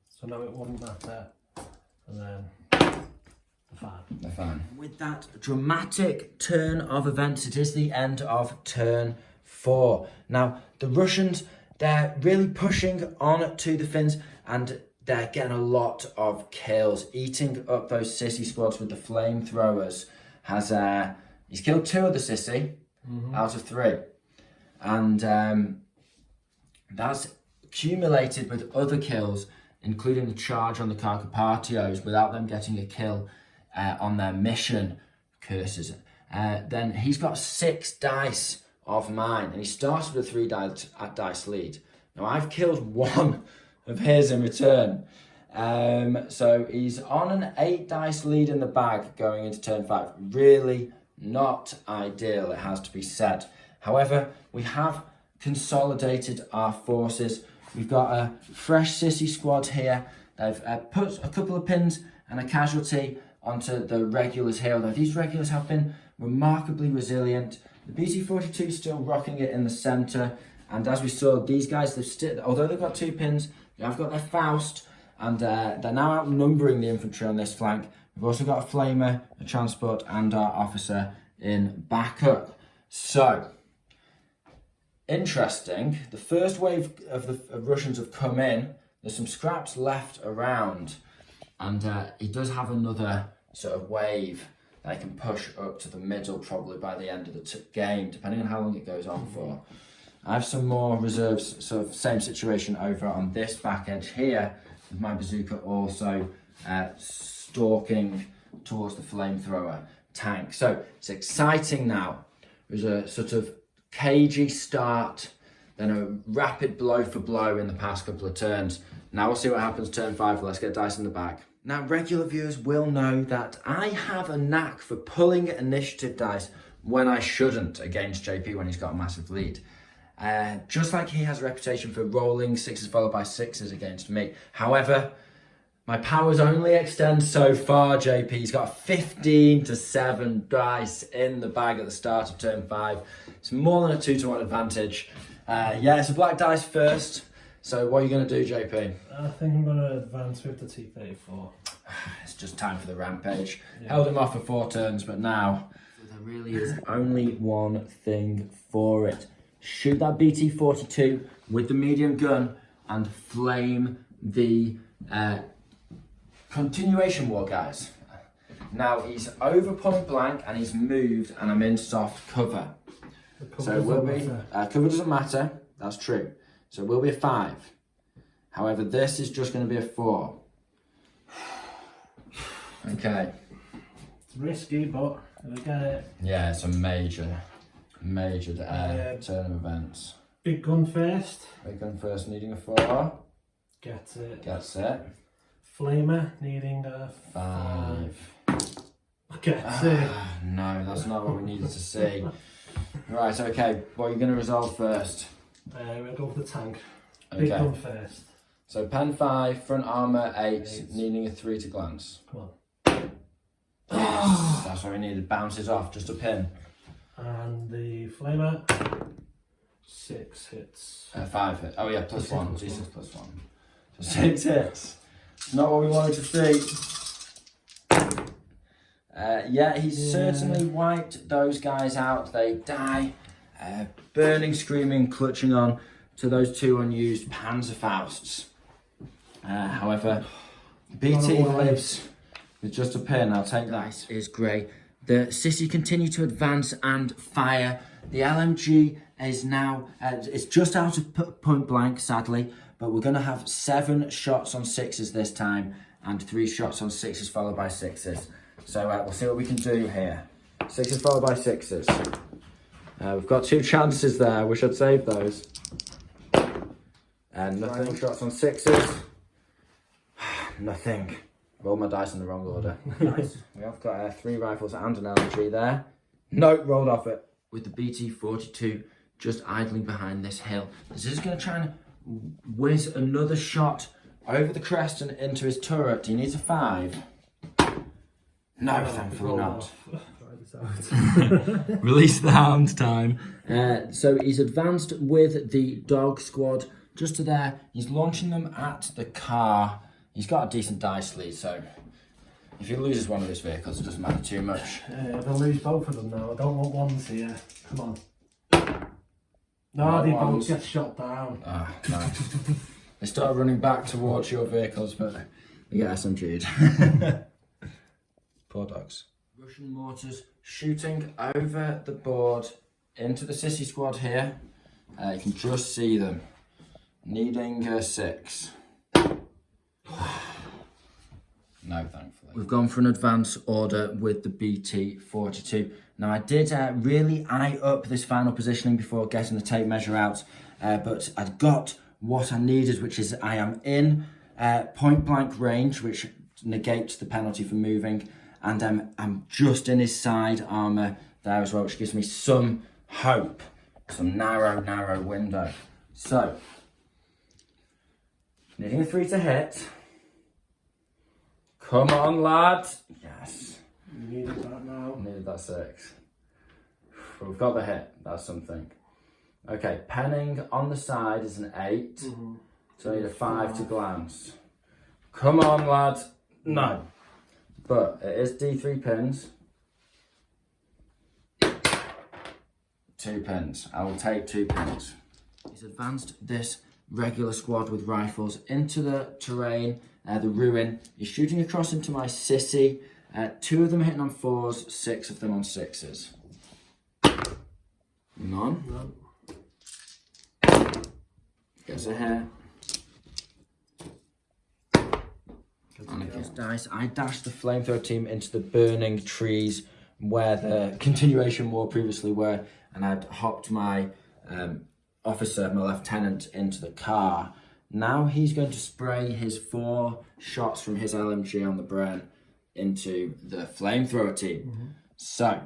So no, it wouldn't matter. And then they're fine. With that dramatic turn of events, it is the end of turn 4. Now, the Russians, they're really pushing on to the Finns, and they're getting a lot of kills, eating up those sissy squads with the flamethrowers. He's killed 2 of the sissy out of 3. And that's accumulated with other kills, including the charge on the Carcapatios without them getting a kill on their mission. Curses. Then he's got 6 dice of mine, and he started with a 3 dice lead. Now I've killed 1 of his in return. So he's on an 8 dice lead in the bag going into turn 5. Really not ideal, it has to be said. However, we have consolidated our forces. We've got a fresh sissy squad here. They've put a couple of pins and a casualty onto the regulars here, although these regulars have been remarkably resilient. The BT-42 is still rocking it in the centre, and as we saw, these guys, although they've got 2 pins, they've got their Faust, and they're now outnumbering the infantry on this flank. We've also got a flamer, a transport, and our officer in backup. So, interesting. The first wave of the Russians have come in. There's some scraps left around, and he does have another sort of wave that he can push up to the middle, probably by the end of the game, depending on how long it goes on for. I have some more reserves, sort of same situation over on this back edge here, with my bazooka also stalking towards the flamethrower tank. So it's exciting now. There's a sort of cagey start, then a rapid blow for blow in the past couple of turns. Now we'll see what happens turn 5. Let's get dice in the back. Now, regular viewers will know that I have a knack for pulling initiative dice when I shouldn't against JP when he's got a massive lead. Just like he has a reputation for rolling 6s followed by 6s against me. However, my powers only extend so far, JP. He's got 15 to 7 dice in the bag at the start of turn 5. It's more than a 2-to-1 advantage. Yeah, it's a black dice first. So what are you going to do, JP? I think I'm going to advance with the T-34. It's just time for the rampage. Yeah. Held him off for 4 turns, but now there really is only one thing for it. Shoot that BT-42 with the medium gun and flame the continuation war, guys. Now he's over point blank and he's moved and I'm in soft cover. So it will be, cover doesn't matter, that's true. So it will be a 5. However, this is just going to be a 4. Okay. It's risky, but I get it. Yeah, it's a major turn of events. Big gun first. Big gun first, needing a 4. Gets it. Gets it. Flamer needing a 5. Gets it. No, that's not what we needed to see. Right, okay, what are you going to resolve first? We'll go for the tank. Okay. Big gun first. So pen 5, front armour 8, needing a 3 to glance. Come on. Yes, that's what we needed. Bounces off, just a pin. And the flamer, 6 hits. 5 hit. Oh yeah, plus 1. Jesus, plus 1. So 6 hits. Not what we wanted to see. Yeah, he's certainly wiped those guys out. They die, burning, screaming, clutching on to those 2 unused Panzerfausts. However, BT lives with just a pin. I'll take that. Is grey. The Sissy continue to advance and fire. The LMG is now, it's just out of point blank, sadly, but we're going to have 7 shots on 6s this time and 3 shots on 6s followed by 6s. So we'll see what we can do here. 6s followed by 6s. We've got 2 chances there. I wish I'd saved those. And nothing. Shots on 6s. Nothing. Rolled my dice in the wrong order. Nice. We have got 3 rifles and an LMG there. Nope, rolled off it. With the BT-42 just idling behind this hill. This is going to try and whiz another shot over the crest and into his turret. He needs a 5. No, thankfully not. Release the hound time. So he's advanced with the dog squad just to there. He's launching them at the car. He's got a decent dice lead, so if he loses one of his vehicles, it doesn't matter too much. They'll lose both of them now. I don't want ones here. Come on. No, they both get shot down. Ah, nice. They start running back towards your vehicles, but they get SMG'd. Poor dogs. Russian mortars shooting over the board into the Sissy squad here. You can just see them. Needing a 6. No, thankfully. We've gone for an advance order with the BT-42. Now, I did really eye up this final positioning before getting the tape measure out, but I'd got what I needed, which is I am in point blank range, which negates the penalty for moving, and I'm just in his side armour there as well, which gives me some hope, some narrow window. So, needing a 3 to hit. Come on, lad. Yes. You needed that now. Needed that 6. But we've got the hit. That's something. Okay, penning on the side is an 8. So I need a 5 to glance. Come on, lad. No. But it is D3 pins. 2 pins. I will take 2 pins. He's advanced this regular squad with rifles into the terrain, the ruin. He's shooting across into my Sissy. 2 of them hitting on 4s, 6 of them on 6s. None. Gets a hit. And it gets dice. I dashed the flamethrower team into the burning trees where the continuation war previously were, and I'd hopped my officer, my lieutenant, into the car. Now he's going to spray his 4 shots from his LMG on the Brent into the flamethrower team. So,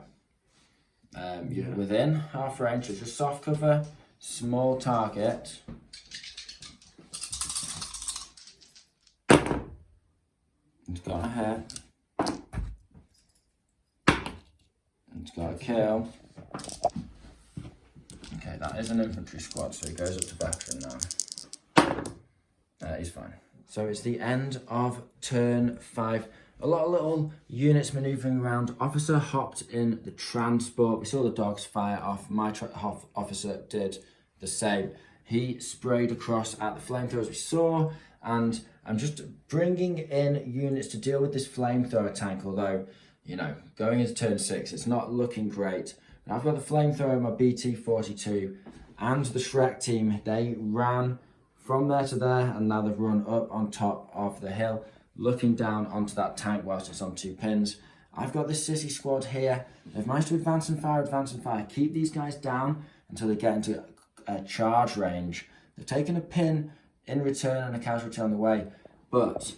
you're within half range, so just soft cover, small target. It's got a hit. It's got a kill. Okay, that is an infantry squad, so he goes up to veteran now. He's fine. So it's the end of turn 5. A lot of little units manoeuvring around. Officer hopped in the transport. We saw the dogs fire off. My officer did the same. He sprayed across at the flamethrowers we saw, and I'm just bringing in units to deal with this flamethrower tank, although you know, going into turn 6, it's not looking great. Now I've got the flamethrower, my BT42, and the Shrek team. They ran from there to there, and now they've run up on top of the hill, looking down onto that tank whilst it's on 2 pins. I've got this sissy squad here. They've managed to advance and fire. Keep these guys down until they get into a charge range. They've taken a pin in return and a casualty on the way, but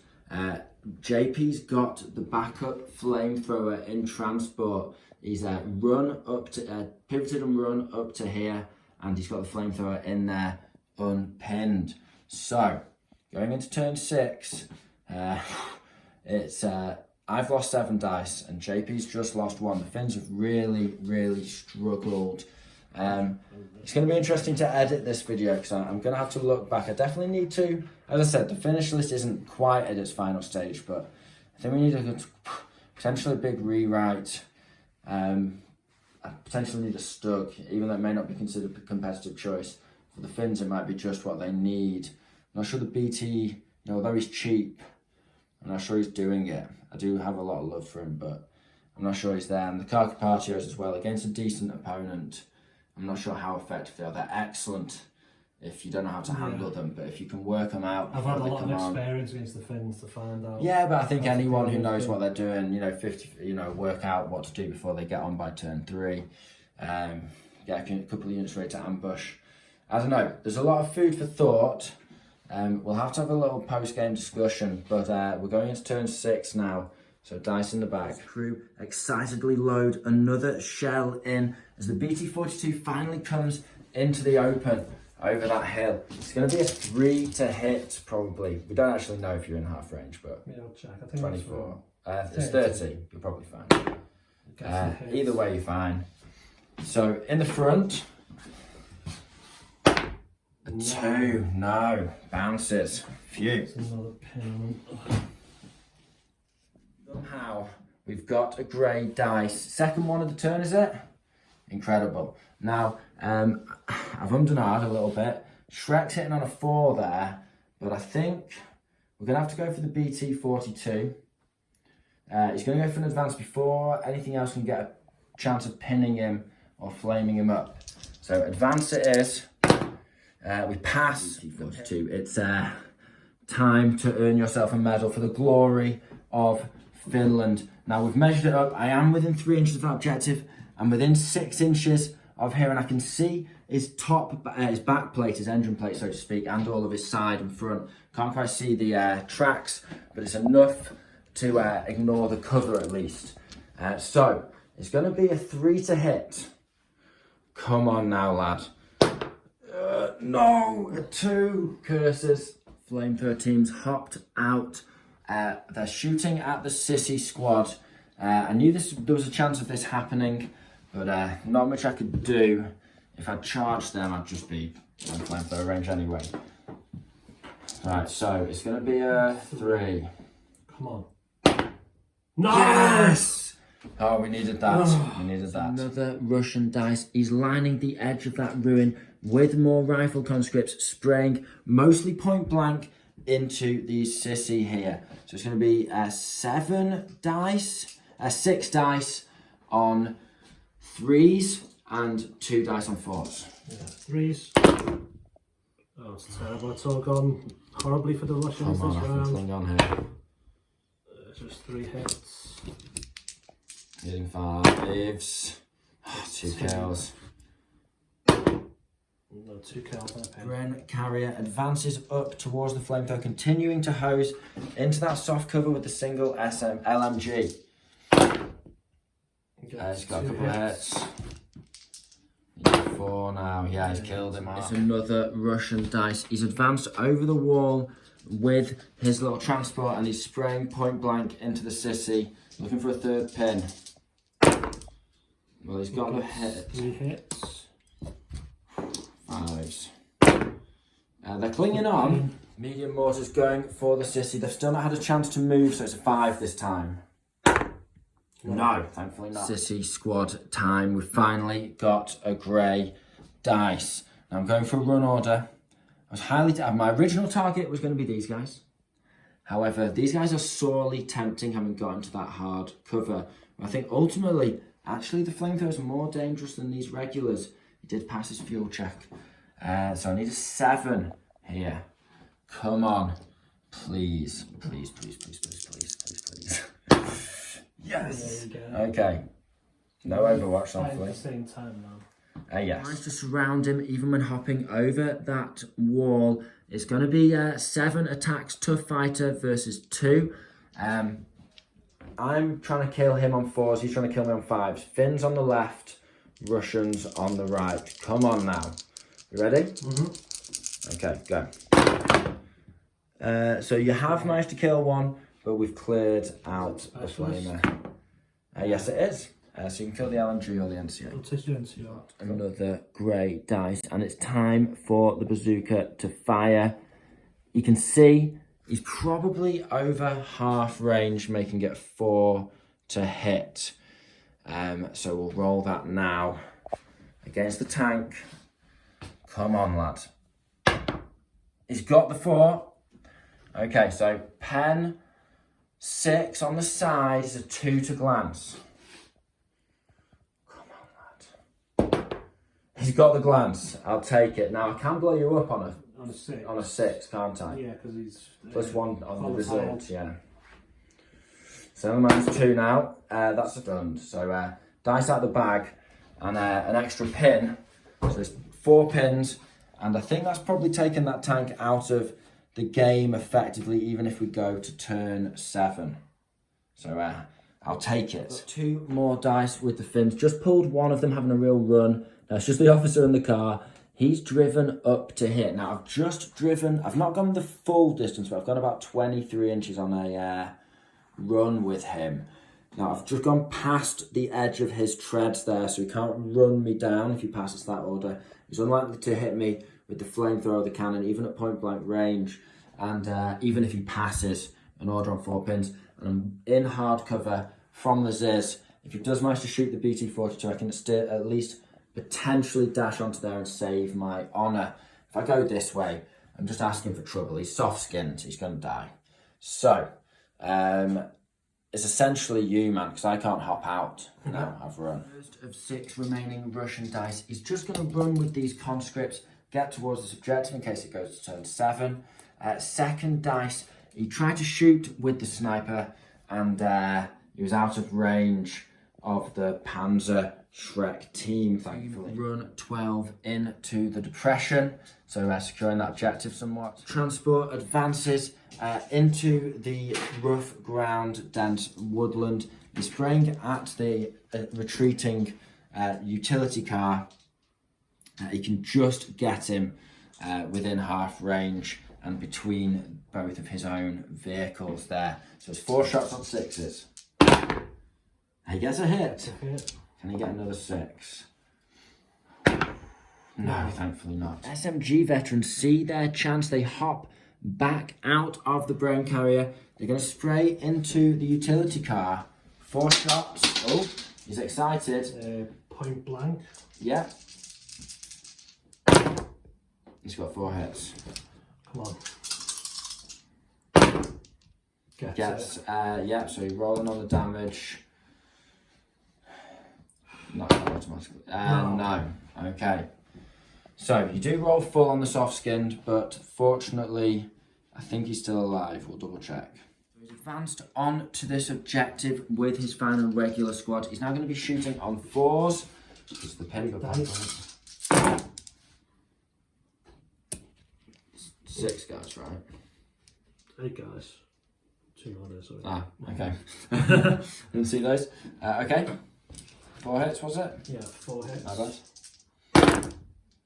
JP's got the backup flamethrower in transport. He's run up to pivoted and run up to here, and he's got the flamethrower in there unpinned. So going into turn 6, it's I've lost 7 dice and JP's just lost 1. The Finns have really struggled. It's going to be interesting to edit this video because I'm going to have to look back. I definitely need to, as I said, the finish list isn't quite at its final stage, but I think we need a potentially big rewrite. I potentially need a Stug, even though it may not be considered a competitive choice. For the Finns, it might be just what they need. I'm not sure the BT, you know, although he's cheap, I'm not sure he's doing it. I do have a lot of love for him, but I'm not sure he's there. And the Carcapacios as well, against a decent opponent. I'm not sure how effective they are. They're excellent if you don't know how to handle them, but if you can work them out. I've had a lot of experience against the Finns to find out. Yeah, but I think anyone who knows what they're doing, you know, work out what to do before they get on by turn 3. Get a couple of units ready to ambush. I don't know. There's a lot of food for thought. We'll have to have a little post-game discussion, but we're going into turn 6 now. So dice in the bag. Crew excitedly load another shell in as the BT42 finally comes into the open over that hill. It's going to be a 3 to hit, probably. We don't actually know if you're in half range, but yeah, I'll check. I think 24. It's 30. You're probably fine. Either way, you're fine. So in the front, a 2. No, bounces. Phew. It's another pin. Somehow we've got a grey dice. Second one of the turn, is it? Incredible. Now, I've ummed and ahed a little bit. Shrek's hitting on a 4 there, but I think we're going to have to go for the BT42. He's going to go for an advance before anything else can get a chance of pinning him or flaming him up. So advance it is. We pass BT42. It's time to earn yourself a medal for the glory of Finland. Now we've measured it up. I am within 3 inches of that objective. I'm within 6 inches of here, and I can see his his back plate, his engine plate, so to speak, and all of his side and front. Can't quite see the tracks, but it's enough to ignore the cover at least. So it's going to be a 3 to hit. Come on now, lad. No, a 2. Curses. Flamethrower teams hopped out. They're shooting at the sissy squad. I knew there was a chance of this happening, but not much I could do. If I'd charged them, I'd just be on flamethrower range anyway. Right, so it's going to be a 3. Come on. No! Yes! Oh, we needed that. We needed that. Another Russian dice. He's lining the edge of that ruin with more rifle conscripts, spraying mostly point blank into the sissy here. So it's going to be 7 dice, 6 dice on 3s and 2 dice on 4s. Yeah, 3s. Oh, it's terrible. It's all gone horribly for the Russians Come on, this I can round. cling on here. Just 3 hits. Hitting 5s. 2 kills. No, 2 kills. Bren Carrier advances up towards the flamethrower, continuing to hose into that soft cover with the single LMG. He's got a couple of hits. He's got 4 now. Yeah, he's killed him. It's another Russian dice. He's advanced over the wall with his little transport and he's spraying point blank into the sissy, looking for a 3rd pin. Well, he's got a hit. 3 hits. 5s. They're clinging on. Medium mortars going for the sissy. They've still not had a chance to move, so it's a 5 this time. No, thankfully not. Sissy squad time. We've finally got a grey dice. Now I'm going for a run order. I was my original target was going to be these guys. However, these guys are sorely tempting, having got into that hard cover. I think ultimately, actually, the flamethrowers are more dangerous than these regulars. He did pass his fuel check. So I need a 7 here. Come on. Please. Please, please, please, please, please, please, please. Yes. Okay. No Overwatch, thankfully. At the same time now. Yes. Tries to surround him even when hopping over that wall. It's going to be 7 attacks, tough fighter versus 2. I'm trying to kill him on 4s. He's trying to kill me on 5s. Finns on the left, Russians on the right. Come on now. You ready? Mm-hmm. Okay, go. So you have managed to kill one, but we've cleared out the flamer. Yes, it is. So you can kill the LMG or the NCO. I'll take your NCO. Another grey dice, and it's time for the bazooka to fire. You can see he's probably over half range, making it 4 to hit. So we'll roll that now against the tank. Come on, lad. He's got the 4. Okay, so pen 6 on the side is a 2 to glance. Come on, lad. He's got the glance. I'll take it. Now I can blow you up on a 6, can't I? Yeah, because he's +1 on the results. Yeah. So the man's 2 now. That's done. So dice out the bag and an extra pin. So there's 4 pins, and I think that's probably taken that tank out of the game effectively, even if we go to turn 7. So I'll take it. 2 more dice with the Finns. Just pulled one of them having a real run. It's just the officer in the car. He's driven up to hit. Now I've just driven, I've not gone the full distance, but I've gone about 23 inches on a run with him. Now I've just gone past the edge of his treads there, so he can't run me down if he passes that order. He's unlikely to hit me with the flamethrower, the cannon, even at point blank range, and even if he passes an order on 4 pins, and I'm in hard cover from the Ziz. If he does manage to shoot the BT-42, I can at least potentially dash onto there and save my honour. If I go this way, I'm just asking for trouble. He's soft-skinned, he's going to die. So, it's essentially you, man, because I can't hop out. No, I've run. First of 6 remaining Russian dice. He's just going to run with these conscripts, get towards this objective in case it goes to turn 7. Second dice, he tried to shoot with the sniper, and he was out of range of the Panzer Shrek team, thankfully. Run 12 into the depression, so securing that objective somewhat. Transport advances into the rough ground, dense woodland. He's spraying at the retreating utility car. He can just get him within half range and between both of his own vehicles there. So it's 4 shots on 6s. He gets a hit. Can he get another 6? No, thankfully not. SMG veterans see their chance. They hop back out of the brain carrier. They're going to spray into the utility car. 4 shots. Oh, he's excited. Point blank. Yeah. He's got 4 hits. Come on. Yeah, so he's rolling on the damage. Not automatically. No. Okay. So you do roll full on the soft skinned, but fortunately, I think he's still alive. We'll double check. He's advanced on to this objective with his final regular squad. He's now going to be shooting on 4s. This is the pin. 6 guys, right? 8 guys. 2 more there, sorry. Ah, okay. Didn't see those. Okay. 4 hits, was it? Yeah, 4 hits.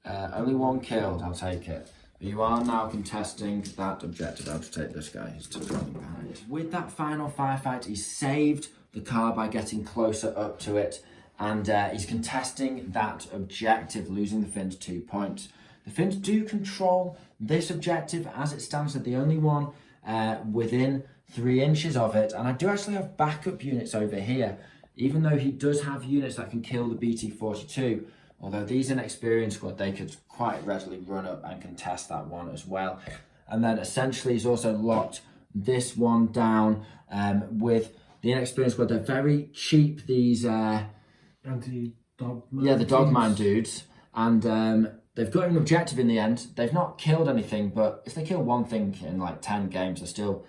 Only 1 killed, I'll take it. But you are now contesting that objective. I'll just take this guy, he's just running behind. With that final firefight, he saved the car by getting closer up to it, and he's contesting that objective, losing the Finns 2 points. The Finns do control this objective as it stands. They're the only one within 3 inches of it, and I do actually have backup units over here. Even though he does have units that can kill the BT-42, although these inexperienced squad, they could quite readily run up and contest that one as well. And then essentially he's also locked this one down with the inexperienced squad. They're very cheap, these... Anti-dog yeah, the dogman dudes. And they've got an objective in the end. They've not killed anything, but if they kill one thing in like 10 games, they're still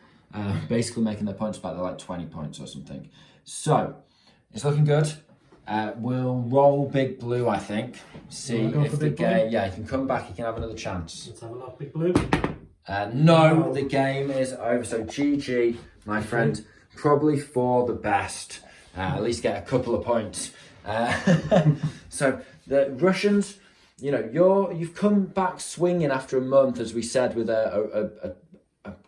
basically making their points back. They're like 20 points or something. So, it's looking good. We'll roll Big Blue, I think. See if the game... Yeah, you can come back, you can have another chance. Let's have a look, Big Blue. No, the game is over. So GG, my friend. Probably for the best. At least get a couple of points. So the Russians, you know, you've come back swinging after a month, as we said, with a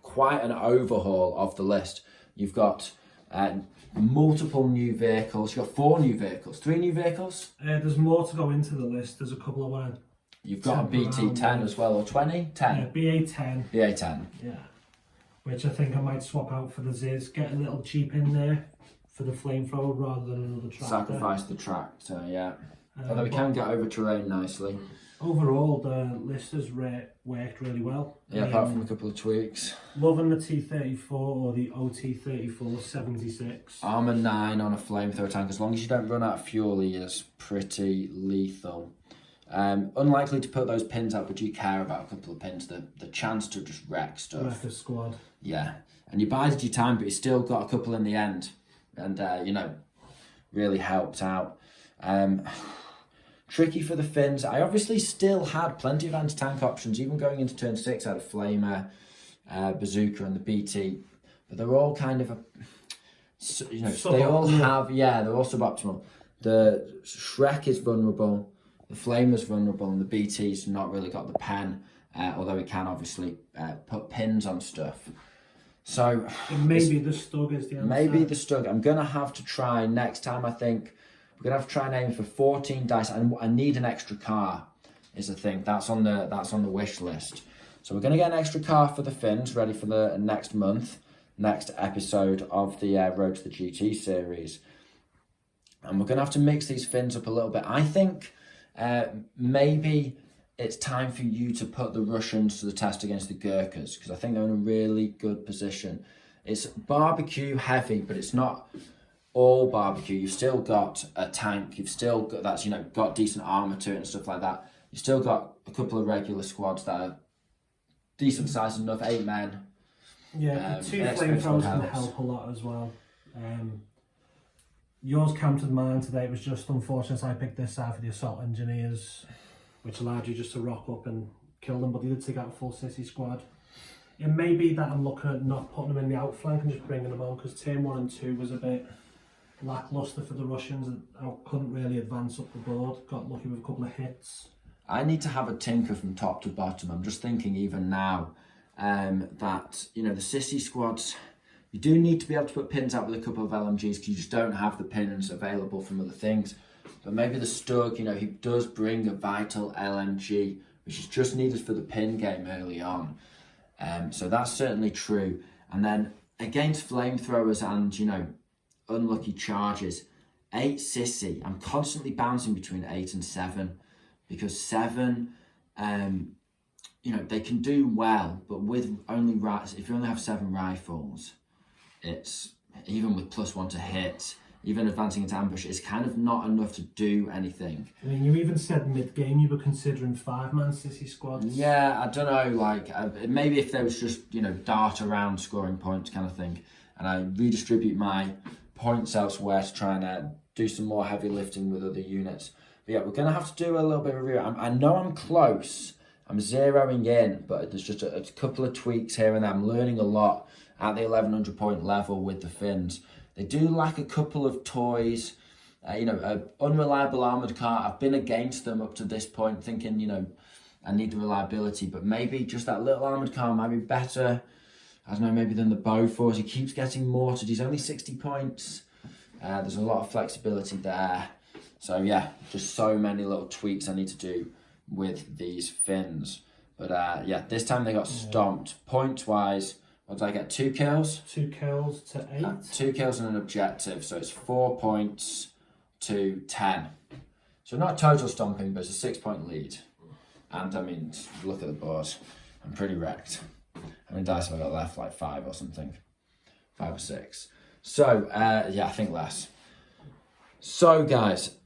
quite an overhaul of the list. You've got multiple new vehicles. You've got 4 new vehicles, 3 new vehicles. There's more to go into the list. There's a couple of one. You've got a BT10 as well, or 20? 10? Yeah, BA10. BA10. Yeah. Which I think I might swap out for the Ziz. Get a little cheap in there for the flamethrower rather than another tractor. Sacrifice the tractor, yeah. Although we can get over terrain nicely. Overall, the list has worked really well. Yeah, apart from a couple of tweaks. Loving the T34 or the OT34 76. Armour 9 on a flamethrower tank. As long as you don't run out of fuel, he is pretty lethal. Unlikely to put those pins out, but do you care about a couple of pins? The chance to just wreck stuff. Wreck a squad. Yeah. And you bided your time, but you still got a couple in the end. And, you know, really helped out. Tricky for the Finns. I obviously still had plenty of anti-tank options. Even going into turn 6, I had a Flamer, Bazooka and the BT. But they're all kind of, you know, they all have, yeah, they're all suboptimal. The Shrek is vulnerable. The Flamer's vulnerable, and the BT's not really got the pen, although he can obviously put pins on stuff. So maybe the Stug is the answer. Maybe the Stug. I'm gonna have to try next time. I think we're gonna have to try and aim for 14 dice, and I need an extra car. Is the thing that's on the wish list. So we're gonna get an extra car for the Finns, ready for the next episode of the Road to the GT series, and we're gonna have to mix these Finns up a little bit. I think. Maybe it's time for you to put the Russians to the test against the Gurkhas, because I think they're in a really good position. It's barbecue heavy, but it's not all barbecue. You've still got a tank. You've still got that's got decent armor to it and stuff like that. You've still got a couple of regular squads that are decent size enough, 8 men. Yeah, the 2 flamethrowers can help a lot as well. Yours countered mine today. It was just unfortunate I picked this side for the assault engineers, which allowed you just to rock up and kill them, but they did take out a full city squad. It may be that I'm looking at not putting them in the outflank and just bringing them on, because turn 1 and 2 was a bit lacklustre for the Russians. I couldn't really advance up the board. Got lucky with a couple of hits. I need to have a tinker from top to bottom. I'm just thinking even now that, the sissy squads... You do need to be able to put pins out with a couple of LMGs, because you just don't have the pins available from other things. But maybe the Stug, he does bring a vital LMG, which is just needed for the pin game early on. So that's certainly true. And then against flamethrowers and, unlucky charges, 8 sissy. I'm constantly bouncing between 8 and 7, because 7, they can do well, but with if you only have 7 rifles, it's even with +1 to hit, even advancing into ambush, it's kind of not enough to do anything. I mean, you even said mid-game you were considering 5-man sissy squads. Yeah, I don't know, maybe if there was just, dart around scoring points kind of thing, and I redistribute my points elsewhere to try and do some more heavy lifting with other units. But yeah, we're going to have to do a little bit of a review. I know I'm close, I'm zeroing in, but there's just a couple of tweaks here and there. I'm learning a lot at the 1100 point level with the Finns. They do lack a couple of toys, an unreliable armoured car. I've been against them up to this point, thinking, I need the reliability, but maybe just that little armoured car might be better, I don't know, maybe than the Bofors. He keeps getting mortared, he's only 60 points. There's a lot of flexibility there. So yeah, just so many little tweaks I need to do with these Finns. But yeah, this time they got stomped. Points-wise, what did I get? 2 kills? 2 kills to 8. 2 kills and an objective, so it's 4 points to 10. So not total stomping, but it's a 6-point lead. And I mean, look at the board. I'm pretty wrecked. How many dice have I got left? Like 5 or something. 5 or 6. So, yeah, I think less. So, guys,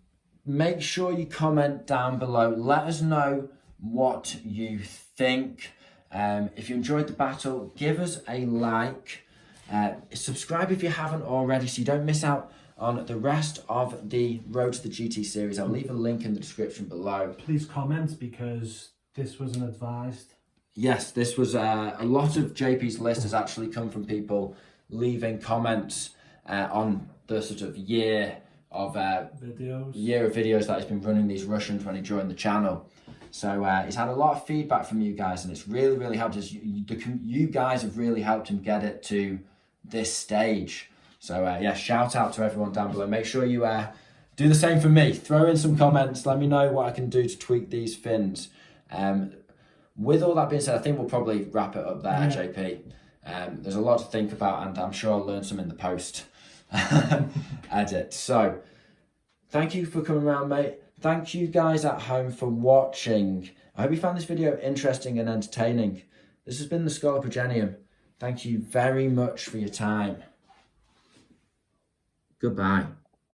make sure you comment down below. Let us know what you think. If you enjoyed the battle, give us a like. Subscribe if you haven't already so you don't miss out on the rest of the Road to the GT series. I'll leave a link in the description below. Please comment, because this wasn't advised. Yes, this was a lot of JP's list has actually come from people leaving comments on the sort of year of videos that he's been running these Russians when he joined the channel. So he's had a lot of feedback from you guys, and it's really, really helped us. You guys have really helped him get it to this stage. So yeah, shout out to everyone down below. Make sure you do the same for me. Throw in some comments. Let me know what I can do to tweak these fins. With all that being said, I think we'll probably wrap it up there, JP. There's a lot to think about, and I'm sure I'll learn some in the post edit. So thank you for coming around, mate. Thank you guys at home for watching. I hope you found this video interesting and entertaining. This has been the Schola Progenium. Thank you very much for your time. Goodbye.